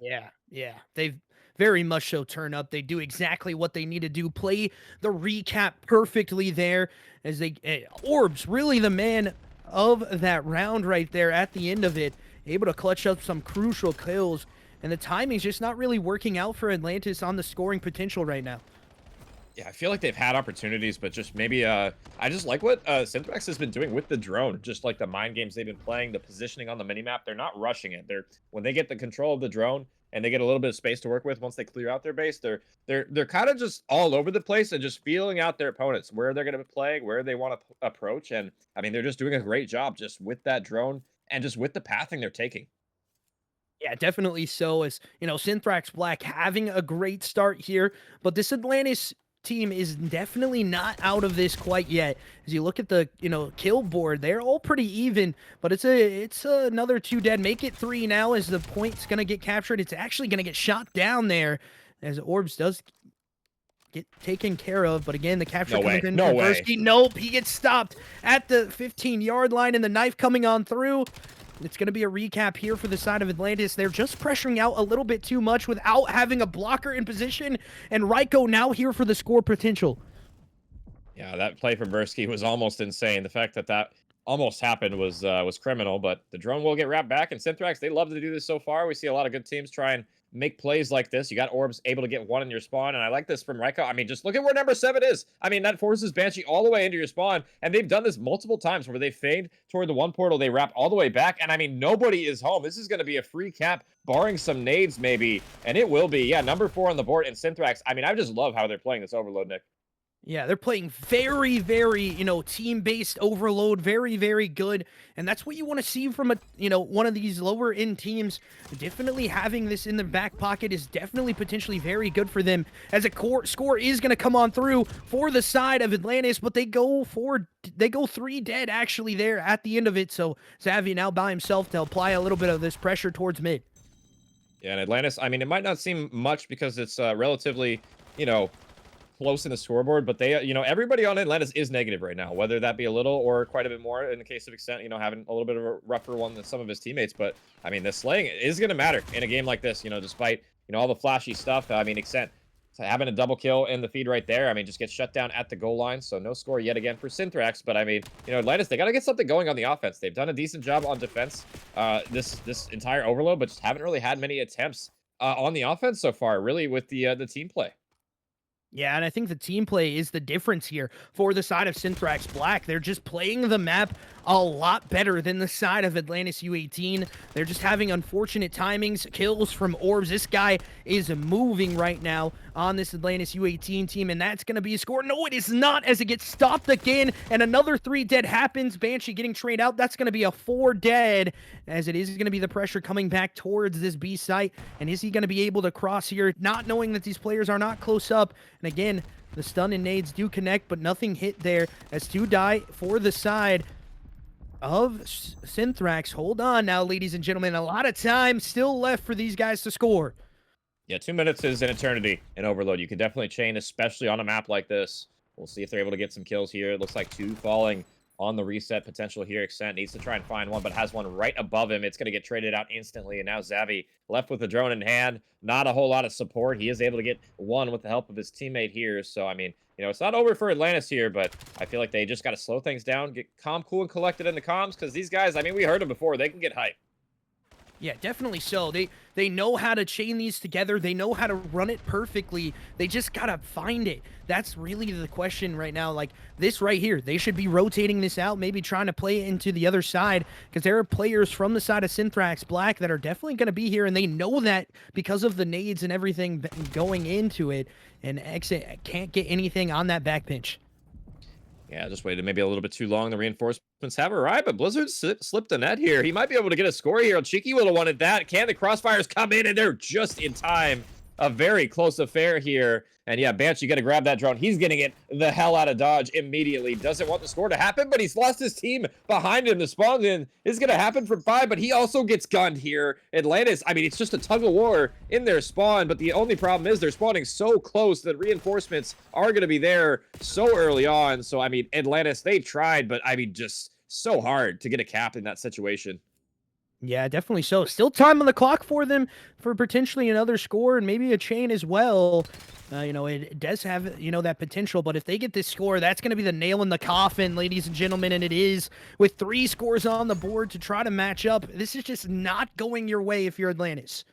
Yeah. They've very much so turn up. They do exactly what they need to do. Play the recap perfectly there as Orbs really the man of that round right there at the end of it. Able to clutch up some crucial kills, and the timing's just not really working out for Atlantis on the scoring potential right now. Yeah, I feel like they've had opportunities, but just maybe, I just like what Synthrax has been doing with the drone. Just like the mind games they've been playing, the positioning on the minimap, they're not rushing it. When they get the control of the drone and they get a little bit of space to work with once they clear out their base, they're kind of just all over the place and just feeling out their opponents, where they're going to be playing, where they want to approach. And I mean, they're just doing a great job just with that drone and just with the pathing they're taking. Yeah, definitely so. As you know, Synthrax Black having a great start here, but this Atlantis team is definitely not out of this quite yet. As you look at the kill board, they're all pretty even, but it's another 2 dead. Make it 3 now as the point's gonna get captured. It's actually gonna get shot down there as Orbs does get taken care of, but again the capture comes in. No way. Nope, he gets stopped at the 15-yard line, and the knife coming on through. It's going to be a recap here for the side of Atlantis. They're just pressuring out a little bit too much without having a blocker in position, and Ryko now here for the score potential. Yeah, that play from Versky was almost insane. The fact that almost happened was criminal, but the drone will get wrapped back, and Synthrax, they love to do this so far. We see a lot of good teams try and make plays like this. You got Orbs able to get 1 in your spawn, and I like this from Ryko. I mean, just look at where number 7 is. I mean, that forces Banshee all the way into your spawn, and they've done this multiple times where they fade toward the one portal, they wrap all the way back, and I mean, nobody is home. This is going to be a free cap, barring some nades maybe, and it will be. Yeah, number 4 on the board, and Synthrax, I mean, I just love how they're playing this overload, Nick. Yeah, they're playing very, very, team-based overload, very, very good. And that's what you want to see from one of these lower-end teams. Definitely having this in their back pocket is definitely potentially very good for them, as a score is going to come on through for the side of Atlantis, but they go 3 dead actually there at the end of it. So Xavi now by himself to apply a little bit of this pressure towards mid. Yeah, and Atlantis, I mean, it might not seem much because it's relatively, close in the scoreboard, but they, everybody on Atlantis is negative right now, whether that be a little or quite a bit more in the case of Extent, having a little bit of a rougher one than some of his teammates. But I mean, the slaying is going to matter in a game like this, despite, all the flashy stuff. I mean, Extent having a double kill in the feed right there, I mean, just gets shut down at the goal line. So no score yet again for Synthrax. But I mean, Atlantis, they got to get something going on the offense. They've done a decent job on defense this entire overload, but just haven't really had many attempts on the offense so far, really, with the team play. Yeah, and I think the team play is the difference here for the side of Synthrax Black. They're just playing the map a lot better than the side of Atlantis U18. They're just having unfortunate timings, kills from Orbs. This guy is moving right now on this Atlantis U18 team, and that's going to be a score. No, it is not, as it gets stopped again, and another 3 dead happens. Banshee getting trade out. That's going to be a 4 dead, as it is going to be the pressure coming back towards this B site. And is he going to be able to cross here, not knowing that these players are not close up? And again, the stun and nades do connect, but nothing hit there, as 2 die for the side of Synthrax. Hold on now, ladies and gentlemen. A lot of time still left for these guys to score. Yeah, 2 minutes is an eternity in Overload. You can definitely chain, especially on a map like this. We'll see if they're able to get some kills here. It looks like 2 falling on the reset potential here. Extent needs to try and find one, but has one right above him. It's going to get traded out instantly, and now Xavi left with the drone in hand. Not a whole lot of support. He is able to get 1 with the help of his teammate here. So, I mean, it's not over for Atlantis here, but I feel like they just got to slow things down, get calm, cool, and collected in the comms, because these guys, I mean, we heard them before. They can get hype. Yeah, definitely so. They know how to chain these together. They know how to run it perfectly. They just gotta find it. That's really the question right now. Like this right here, they should be rotating this out, maybe trying to play it into the other side, because there are players from the side of Synthrax Black that are definitely going to be here, and they know that because of the nades and everything going into it, and Exit can't get anything on that back pinch. Yeah, just waited maybe a little bit too long. The reinforcements have arrived, but Blizzard slipped the net here. He might be able to get a score here. Cheeky would have wanted that. Can the crossfires come in? And they're just in time. A very close affair here. And yeah, Banshee got to grab that drone. He's getting it the hell out of dodge immediately. Doesn't want the score to happen, but he's lost his team behind him. The spawn in is going to happen from 5, but he also gets gunned here. Atlantis, I mean, it's just a tug of war in their spawn, but the only problem is they're spawning so close that reinforcements are going to be there so early on. So, I mean, Atlantis, they tried, but I mean, just so hard to get a cap in that situation. Yeah, definitely so. Still time on the clock for them for potentially another score and maybe a chain as well. It does have, that potential, but if they get this score, that's going to be the nail in the coffin, ladies and gentlemen, and it is with 3 scores on the board to try to match up. This is just not going your way if you're Atlantis.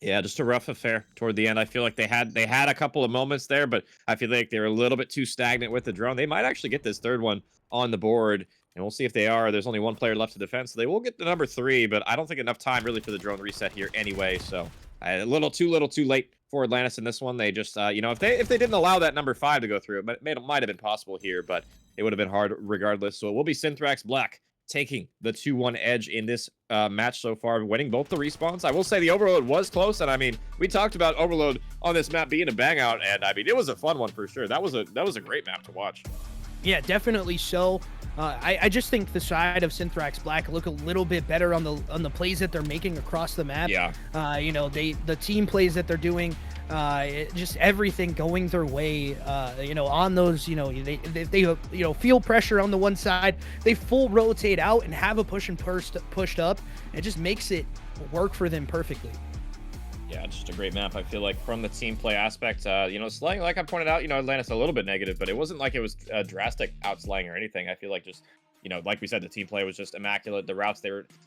Yeah, just a rough affair toward the end. I feel like they had a couple of moments there, but I feel like they're a little bit too stagnant with the drone. They might actually get this third one on the board, and we'll see if they are. There's only 1 player left to defend, so they will get the number 3, but I don't think enough time really for the drone reset here anyway. So a little too late for Atlantis in this one. They just, if they didn't allow that number 5 to go through, it might have been possible here, but it would have been hard regardless. So it will be Synthrax Black taking the 2-1 edge in this match so far, winning both the respawns. I will say the Overload was close, and I mean, we talked about Overload on this map being a bang out, and I mean, it was a fun one for sure. That was a great map to watch. Yeah, definitely so. I just think the side of Synthrax Black look a little bit better on the plays that they're making across the map. Yeah. The team plays that they're doing, just everything going their way. On those, they feel pressure on the one side, they full rotate out and have a push and pushed up. It just makes it work for them perfectly. Yeah, just a great map. I feel like from the team play aspect, slaying, like I pointed out, Atlantis a little bit negative, but it wasn't like it was a drastic outslaying or anything. I feel like just, like we said, the team play was just immaculate. The routes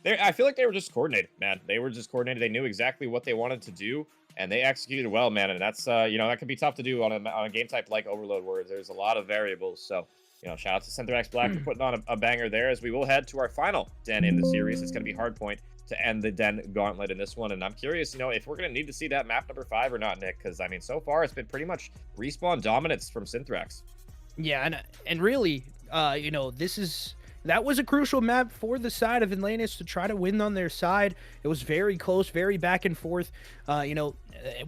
I feel like they were just coordinated, man. They were just coordinated. They knew exactly what they wanted to do, and they executed well, man. And that's, that can be tough to do on a game type like Overload, where there's a lot of variables. So, shout out to Synthrax Black for putting on a banger there, as we will head to our final den in the series. It's going to be Hardpoint to end the den gauntlet in this one, and I'm curious, if we're going to need to see that map number 5 or not, Nick, because I mean, so far it's been pretty much respawn dominance from Synthrax. Yeah, and really, that was a crucial map for the side of Atlantis to try to win on their side. It was very close, very back and forth.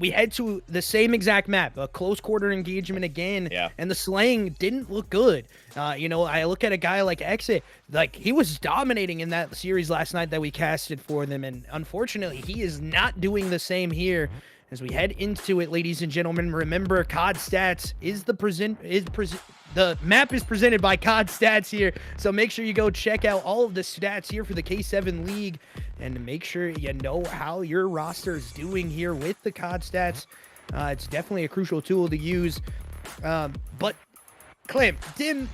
We head to the same exact map, a close quarter engagement again, and the slaying didn't look good. I look at a guy like Exit, like he was dominating in that series last night that we casted for them, and unfortunately, he is not doing the same here. As we head into it, ladies and gentlemen, remember COD Stats is the map is presented by COD Stats here, so make sure you go check out all of the stats here for the K7 League, and make sure you know how your roster is doing here with the COD Stats. It's definitely a crucial tool to use. But Clem, Din,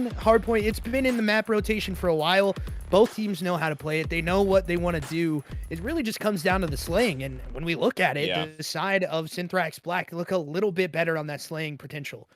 Hardpoint, it's been in the map rotation for a while. Both teams know how to play it. They know what they want to do. It really just comes down to the slaying, and when we look at it, the side of Synthrax Black look a little bit better on that slaying potential.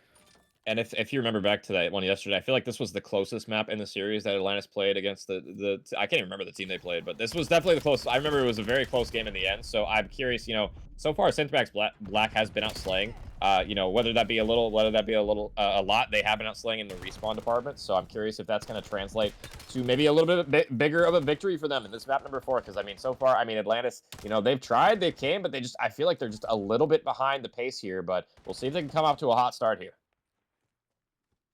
And if you remember back to that one yesterday, I feel like this was the closest map in the series that Atlantis played against the I can't even remember the team they played, but this was definitely the closest. I remember it was a very close game in the end. So I'm curious, so far Synthrax Black has been out slaying. Whether that be a lot, they have been out slaying in the respawn department. So I'm curious if that's going to translate to maybe a little bit bigger of a victory for them in this map number 4. Because I mean, so far, Atlantis, they've tried, they came, but I feel like they're just a little bit behind the pace here. But we'll see if they can come off to a hot start here.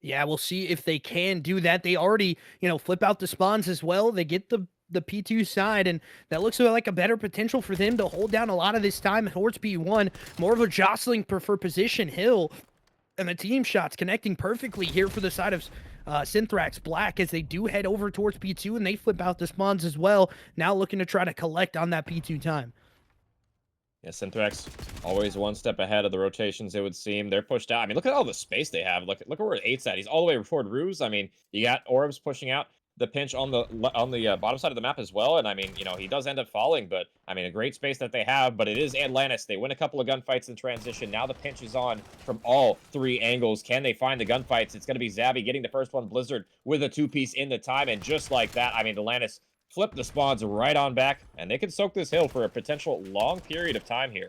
Yeah, we'll see if they can do that. They already, flip out the spawns as well. They get the P2 side, and that looks like a better potential for them to hold down a lot of this time towards P1. More of a jostling for position. Hill and the team shots connecting perfectly here for the side of Synthrax Black, as they do head over towards P2, and they flip out the spawns as well. Now looking to try to collect on that P2 time. Yeah, Synthrax always one step ahead of the rotations, it would seem. They're pushed out. I mean, look at all the space they have. Look where 8's at. He's all the way toward Ruse. I mean, you got Orbs pushing out the pinch on the bottom side of the map as well. And I mean, he does end up falling, but I mean, a great space that they have. But it is Atlantis. They win a couple of gunfights in transition. Now the pinch is on from all 3 angles. Can they find the gunfights? It's going to be Zabby getting the first one. Blizzard with a 2-piece in the time, and just like that, I mean, Atlantis flip the spawns right on back, and they can soak this hill for a potential long period of time here.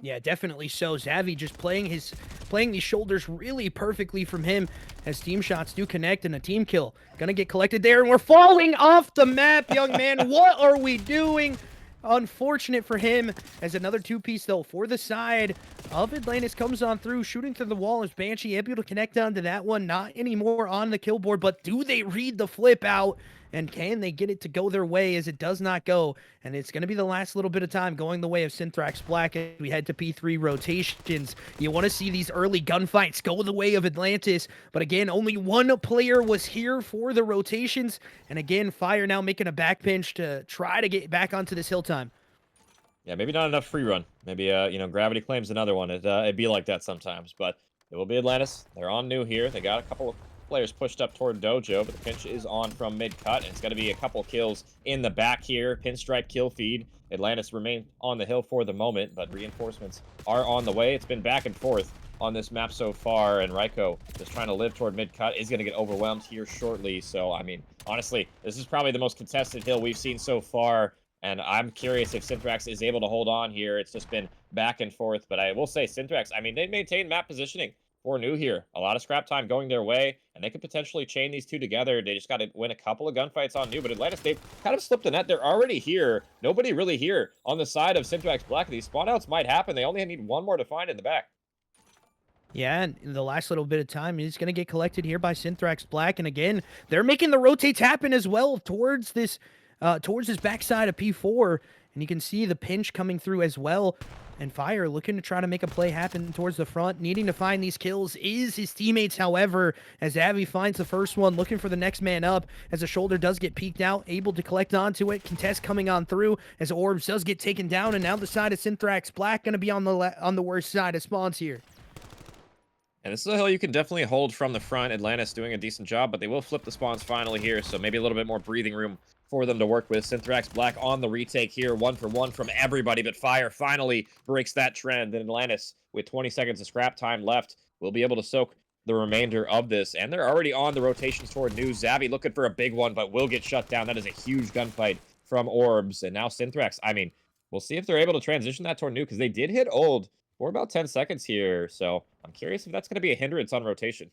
Yeah, definitely so. Xavi just playing these shoulders really perfectly from him as team shots do connect and a team kill. Gonna get collected there, and we're falling off the map, young man. What are we doing? Unfortunate for him as another two-piece, though, for the side of Atlantis comes on through, shooting through the wall. Is Banshee able to connect onto that one? Not anymore on the kill board, but do they read the flip out? And can they get it to go their way as it does not go? And it's going to be the last little bit of time going the way of Synthrax Black as we head to P3 rotations. You want to see these early gunfights go the way of Atlantis. But again, only one player was here for the rotations. And again, Fire now making a back pinch to try to get back onto this hill time. Yeah, maybe not enough free run. Maybe, Gravity Claim's another one. It'd be like that sometimes, but it will be Atlantis. They're on new here. They got a couple of players pushed up toward Dojo, but the pinch is on from mid-cut, and it's going to be a couple kills in the back here. Pinstripe kill feed. Atlantis remain on the hill for the moment, but reinforcements are on the way. It's been back and forth on this map so far, and Raiko just trying to live toward mid-cut is going to get overwhelmed here shortly. So, I mean, honestly, this is probably the most contested hill we've seen so far, and I'm curious if Synthrax is able to hold on here. It's just been back and forth, but I will say Synthrax, I mean, they maintain map positioning for new here. A lot of scrap time going their way, and they could potentially chain these two together. They just got to win a couple of gunfights on new, but Atlantis, they've kind of slipped the net. They're already here. Nobody really here on the side of Synthrax Black. These spawn outs might happen. They only need one more to find in the back. Yeah, and in the last little bit of time, he's going to get collected here by Synthrax Black. And again, they're making the rotates happen as well towards this backside of P4. And you can see the pinch coming through as well. And Fire looking to try to make a play happen towards the front. Needing to find these kills is his teammates, however, as Avi finds the first one, looking for the next man up, as the shoulder does get peeked out, able to collect onto it. Contest coming on through as Orbs does get taken down, and now the side of Synthrax Black going to be on the worst side of spawns here. And this is a hill you can definitely hold from the front. Atlantis doing a decent job, but they will flip the spawns finally here, so maybe a little bit more breathing room for them to work with. Synthrax Black on the retake here, 1 for 1 from everybody, but Fire finally breaks that trend. And Atlantis, with 20 seconds of scrap time left, will be able to soak the remainder of this. And they're already on the rotations toward new. Xavi looking for a big one, but will get shut down. That is a huge gunfight from Orbs. And now Synthrax, I mean, we'll see if they're able to transition that toward new, because they did hit old for about 10 seconds here. So I'm curious if that's going to be a hindrance on rotation.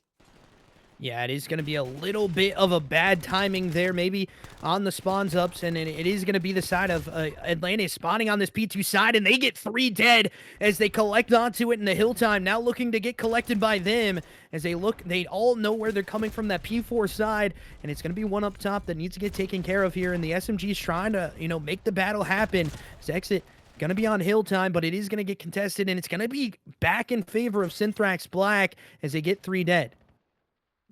Yeah, it is going to be a little bit of a bad timing there, maybe on the spawns ups, and it is going to be the side of Atlantis spawning on this P2 side, and they get 3 dead as they collect onto it in the hill time. Now looking to get collected by them as they look, they all know where they're coming from, that P4 side, and it's going to be one up top that needs to get taken care of here, and the SMG's trying to, make the battle happen. As Exit going to be on hill time, but it is going to get contested, and it's going to be back in favor of Synthrax Black as they get 3 dead.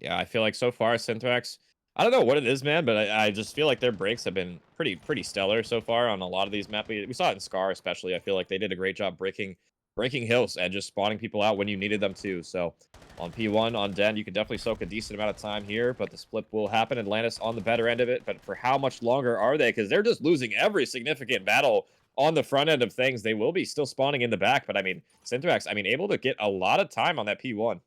Yeah, I feel like so far Synthrax, I don't know what it is, man, but I just feel like their breaks have been pretty stellar so far on a lot of these maps. We saw it in Scar especially. I feel like they did a great job breaking hills and just spawning people out when you needed them to. So on P1, on Den, you can definitely soak a decent amount of time here, but the split will happen. Atlantis on the better end of it, but for how much longer are they? Because they're just losing every significant battle on the front end of things. They will be still spawning in the back, but I mean, Synthrax, able to get a lot of time on that P1.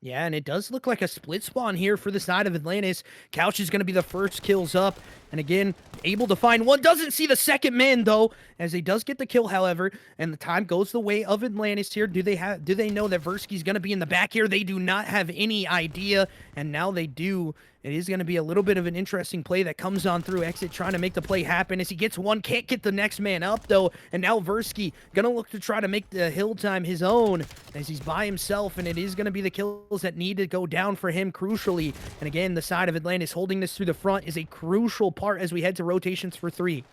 Yeah, and it does look like a split spawn here for the side of Atlantis. Couch is going to be the first kills up. And again, able to find one. Doesn't see the second man, though, as he does get the kill, however. And the time goes the way of Atlantis here. Do they know that Versky's going to be in the back here? They do not have any idea. And now they do. It is going to be a little bit of an interesting play that comes on through. Exit trying to make the play happen as he gets one. Can't get the next man up, though. And now Versky going to look to try to make the hill time his own as he's by himself. And it is going to be the kills that need to go down for him crucially. And again, the side of Atlantis holding this through the front is a crucial part as we head to rotations for 3.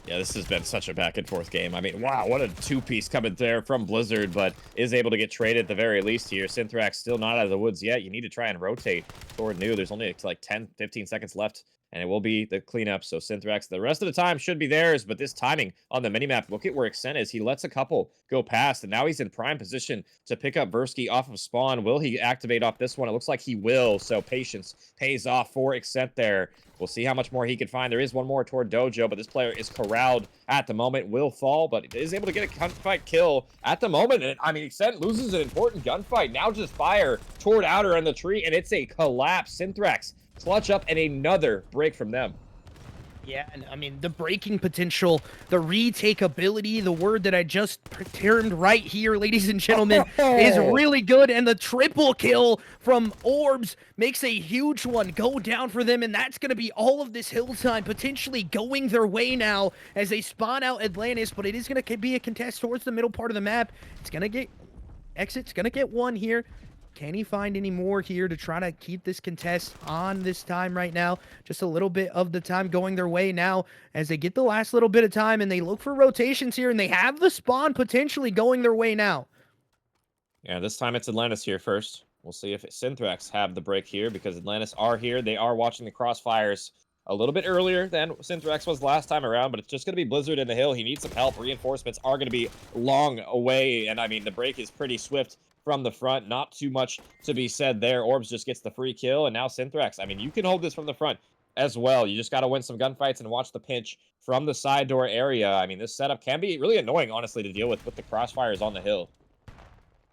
Yeah, this has been such a back and forth game. I mean, wow, what a 2-piece coming there from Blizzard, but is able to get traded at the very least here. Synthrax still not out of the woods yet. You need to try and rotate toward new. There's only like 10, 15 seconds left, and it will be the cleanup. So Synthrax, the rest of the time should be theirs, but this timing on the minimap, look at where Exent is. He lets a couple go past, and now he's in prime position to pick up Versky off of spawn. Will he activate off this one? It looks like he will, so patience pays off for Exent there. We'll see how much more he can find. There is one more toward Dojo, but this player is corralled at the moment. Will fall, but is able to get a gunfight kill at the moment. And I mean, Exent loses an important gunfight. Now just Fire toward outer on the tree, and it's a collapse. Synthrax clutch up and another break from them. Yeah, and I mean, the breaking potential, the retake ability, the word that I just termed right here, ladies and gentlemen, is really good. And the triple kill from Orbs makes a huge one go down for them. And that's going to be all of this hill time potentially going their way now as they spawn out Atlantis. But it is going to be a contest towards the middle part of the map. It's going to get Exit's going to get one here. Can he find any more here to try to keep this contest on this time right now? Just a little bit of the time going their way now as they get the last little bit of time and they look for rotations here and they have the spawn potentially going their way now. Yeah, this time it's Atlantis here first. We'll see if Synthrax have the break here because Atlantis are here. They are watching the crossfires a little bit earlier than Synthrax was last time around, but it's just going to be Blizzard in the hill. He needs some help. Reinforcements are going to be long away, and I mean, the break is pretty swift from the front. Not too much to be said there. Orbs just gets the free kill, and now Synthrax. I mean, you can hold this from the front as well. You just got to win some gunfights and watch the pinch from the side door area. I mean, this setup can be really annoying, honestly, to deal with the crossfires on the hill.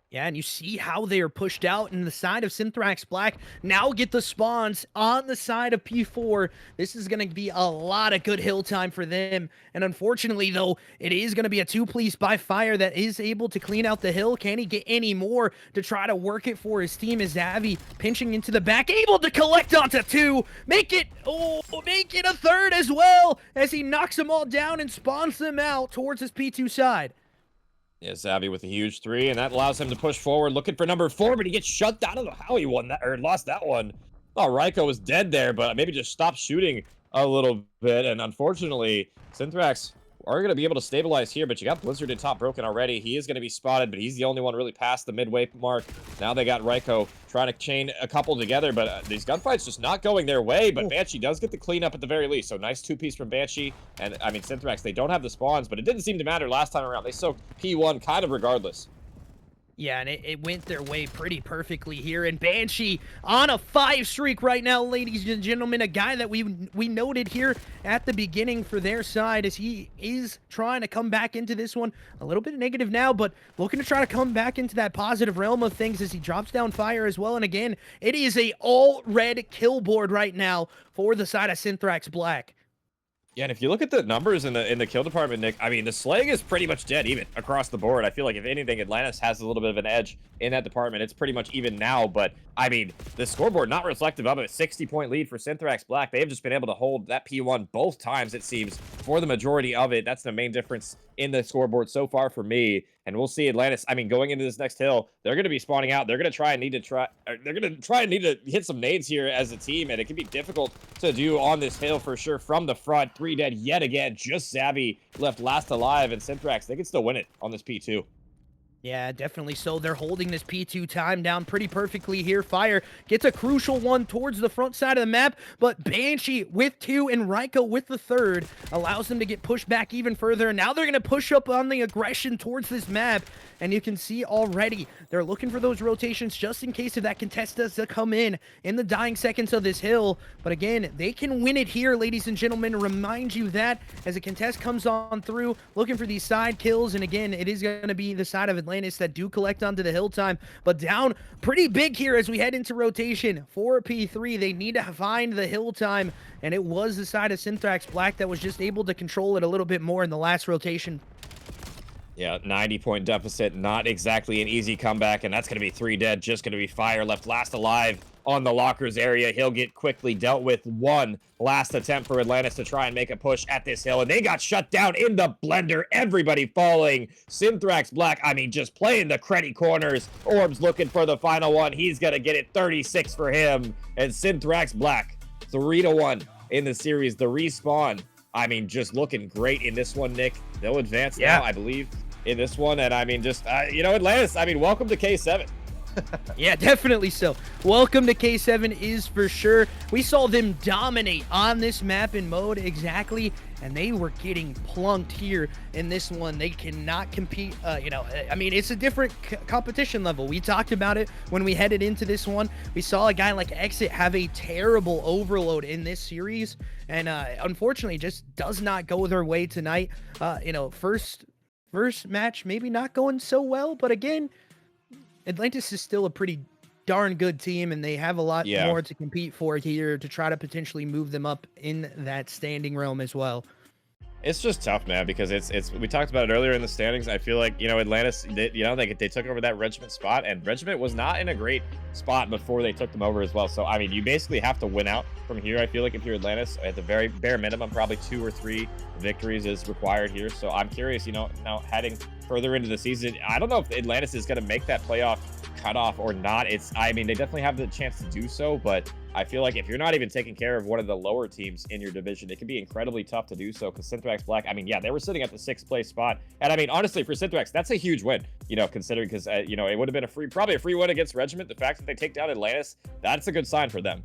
Yeah, and you see how they are pushed out in the side of Synthrax Black. Now get the spawns on the side of P4. This is going to be a lot of good hill time for them. And unfortunately, though, it is going to be a two-piece by Fire that is able to clean out the hill. Can he get any more to try to work it for his team? Is Zavi pinching into the back, able to collect onto two. Make it a third as well as he knocks them all down and spawns them out towards his P2 side. Yeah, Zavi with a huge 3, and that allows him to push forward, looking for number 4, but he gets shut down. I don't know how he won that, or lost that one. Oh, Raiko was dead there, but maybe just stopped shooting a little bit, and unfortunately, Synthrax are going to be able to stabilize here, but you got Blizzard in top broken already. He is going to be spotted, but he's the only one really past the midway mark. Now they got Raiko trying to chain a couple together, but these gunfights just not going their way, but Banshee does get the cleanup at the very least. So nice two-piece from Banshee, and I mean, Synthrax, they don't have the spawns, but it didn't seem to matter last time around. They soaked P1 kind of regardless. Yeah, and it went their way pretty perfectly here. And Banshee on a 5 streak right now, ladies and gentlemen. A guy that we noted here at the beginning for their side as he is trying to come back into this one. A little bit negative now, but looking to try to come back into that positive realm of things as he drops down Fire as well. And again, it is a all-red kill board right now for the side of Synthrax Black. Yeah, and if you look at the numbers in the kill department, Nick, I mean, the slaying is pretty much dead even across the board. I feel like if anything, Atlantis has a little bit of an edge in that department. It's pretty much even now, but I mean, the scoreboard not reflective of it. 60-point lead for Synthrax Black. They have just been able to hold that P1 both times, it seems, for the majority of it. That's the main difference in the scoreboard so far for me. And we'll see Atlantis. I mean, going into this next hill, they're going to be spawning out. They're going to try and need to hit some nades here as a team, and it can be difficult to do on this hill for sure. From the front, 3 dead yet again. Just Zavi left last alive, and Synthrax, they can still win it on this P2. Yeah, definitely so. They're holding this P2 time down pretty perfectly here. Fire gets a crucial one towards the front side of the map, but Banshee with 2 and Raiko with the 3rd allows them to get pushed back even further. And now they're going to push up on the aggression towards this map. And you can see already they're looking for those rotations just in case if that contest does come in the dying seconds of this hill. But again, they can win it here, ladies and gentlemen. Remind you that as a contest comes on through, looking for these side kills. And again, it is going to be the side of Atlantis that do collect onto the hill time, but down pretty big here as we head into rotation for P3. They need to find the hill time, and it was the side of Synthrax Black that was just able to control it a little bit more in the last rotation. Yeah, 90-point deficit, not exactly an easy comeback, and that's going to be 3 dead, just going to be Fire left last alive on the lockers area. He'll get quickly dealt with. One last attempt for Atlantis to try and make a push at this hill, and they got shut down in the blender. Everybody falling. Synthrax Black, I mean, just playing the credit corners. Orbs looking for the final one. He's going to get it. 36 for him, and Synthrax Black, 3-1 in the series. The respawn, I mean, just looking great in this one, Nick. They'll advance now, I believe, in this one. And I mean, just, Atlantis, I mean, welcome to K7. Yeah, definitely so. Welcome to K7 is for sure. We saw them dominate on this map in mode exactly, and they were getting plunked here in this one. They cannot compete. I mean, it's a different competition level. We talked about it when we headed into this one. We saw a guy like Exit have a terrible overload in this series, and unfortunately just does not go their way tonight. First match maybe not going so well, but again, Atlantis is still a pretty darn good team, and they have a lot Yeah. more to compete for here to try to potentially move them up in that standing realm as well. It's just tough, man, because it's we talked about it earlier in the standings. I feel like, you know, Atlantis, they took over that Regiment spot, and Regiment was not in a great spot before they took them over as well. So, I mean, you basically have to win out from here. I feel like if you're Atlantis, at the very bare minimum, probably 2 or 3 victories is required here. So I'm curious, you know, now heading further into the season, I don't know if Atlantis is going to make that playoff cutoff or not. I mean, they definitely have the chance to do so, but I feel like if you're not even taking care of one of the lower teams in your division, it can be incredibly tough to do so, because Synthrax Black, I mean, yeah, they were sitting at the 6th place spot. And I mean, honestly, for Synthrax, that's a huge win, you know, considering, because, you know, it would have been probably a free win against Regiment. The fact that they take down Atlantis, that's a good sign for them.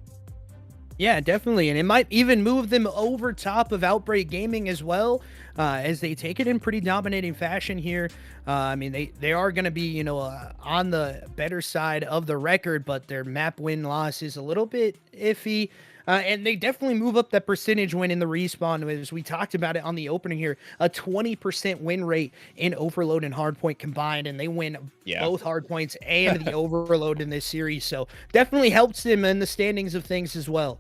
Yeah, definitely. And it might even move them over top of Outbreak Gaming as well, as they take it in pretty dominating fashion here. I mean, they are going to be, you know, on the better side of the record, but their map win-loss is a little bit iffy. And they definitely move up that percentage win in the respawn, as we talked about it on the opening here. A 20% win rate in Overload and Hardpoint combined, and they win both Hardpoints and the Overload in this series. So definitely helps them in the standings of things as well.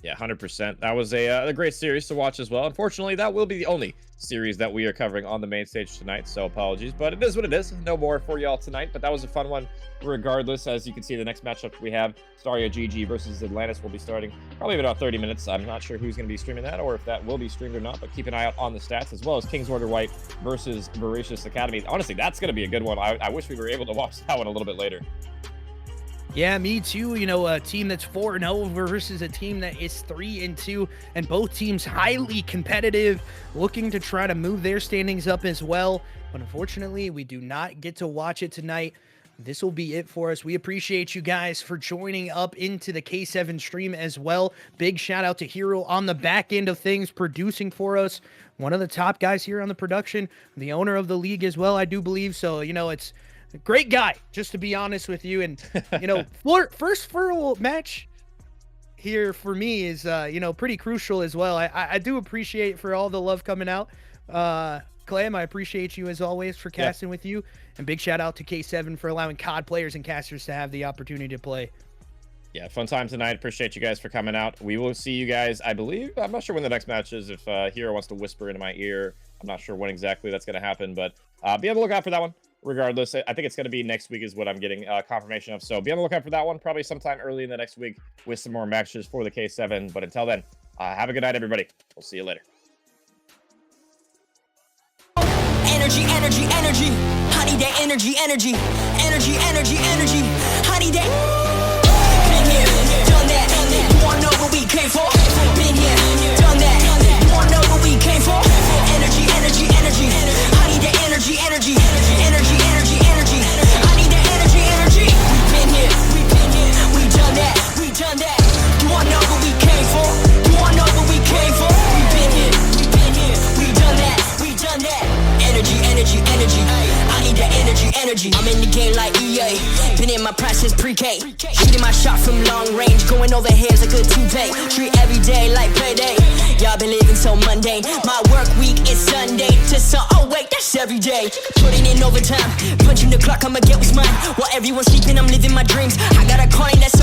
Yeah, 100%. That was a great series to watch as well. Unfortunately, that will be the only series that we are covering on the main stage tonight, so apologies. But it is what it is. No more for y'all tonight, but that was a fun one regardless. As you can see, the next matchup we have, Staria GG versus Atlantis, will be starting probably in about 30 minutes. I'm not sure who's going to be streaming that or if that will be streamed or not, but keep an eye out on the stats, as well as King's Order White versus Voracious Academy. Honestly, that's going to be a good one. I wish we were able to watch that one a little bit later. Yeah, me too. You know, a team that's 4-0 versus a team that is 3-2, and both teams highly competitive, looking to try to move their standings up as well. But unfortunately, we do not get to watch it tonight. This will be it for us. We appreciate you guys for joining up into the K7 stream as well. Big shout out to Hero on the back end of things, producing for us. One of the top guys here on the production, the owner of the league as well, I do believe. So, you know, it's a great guy, just to be honest with you. And, you know, first Furl match here for me is, you know, pretty crucial as well. I do appreciate for all the love coming out. Clem, I appreciate you as always for casting with you. And big shout out to K7 for allowing COD players and casters to have the opportunity to play. Yeah, fun time tonight. Appreciate you guys for coming out. We will see you guys, I believe. I'm not sure when the next match is. If Hero wants to whisper into my ear, I'm not sure when exactly that's going to happen. But be on the lookout for that one. Regardless, I think it's going to be next week is what I'm getting confirmation of. So be on the lookout for that one, probably sometime early in the next week with some more matches for the K7. But until then, have a good night, everybody. We'll see you later. Energy, energy, energy. I need that energy, energy. Energy, energy, energy. I need that. Been here, done that. You wanna know what we came for? Been here, done that. You wanna know what we came for? Energy, energy, energy. I need that energy, energy. Energy, energy, energy. I need that energy, energy. We've been here, we done that, we done that. You wanna know what we came for? You wanna know what we came for? We've been here, we done that, we done that. Energy, energy, energy. I need that energy, energy. I'm in the game like EA. Been in my prime since pre-K. Shooting my shot from long range. Going over heads like a toupee. Treat every day like payday. Y'all been living so mundane. My work week is Sunday to oh wait, that's every day. Putting in overtime. Punching the clock, I'ma get what's mine. While everyone's sleeping, I'm living my dreams. I got a calling that's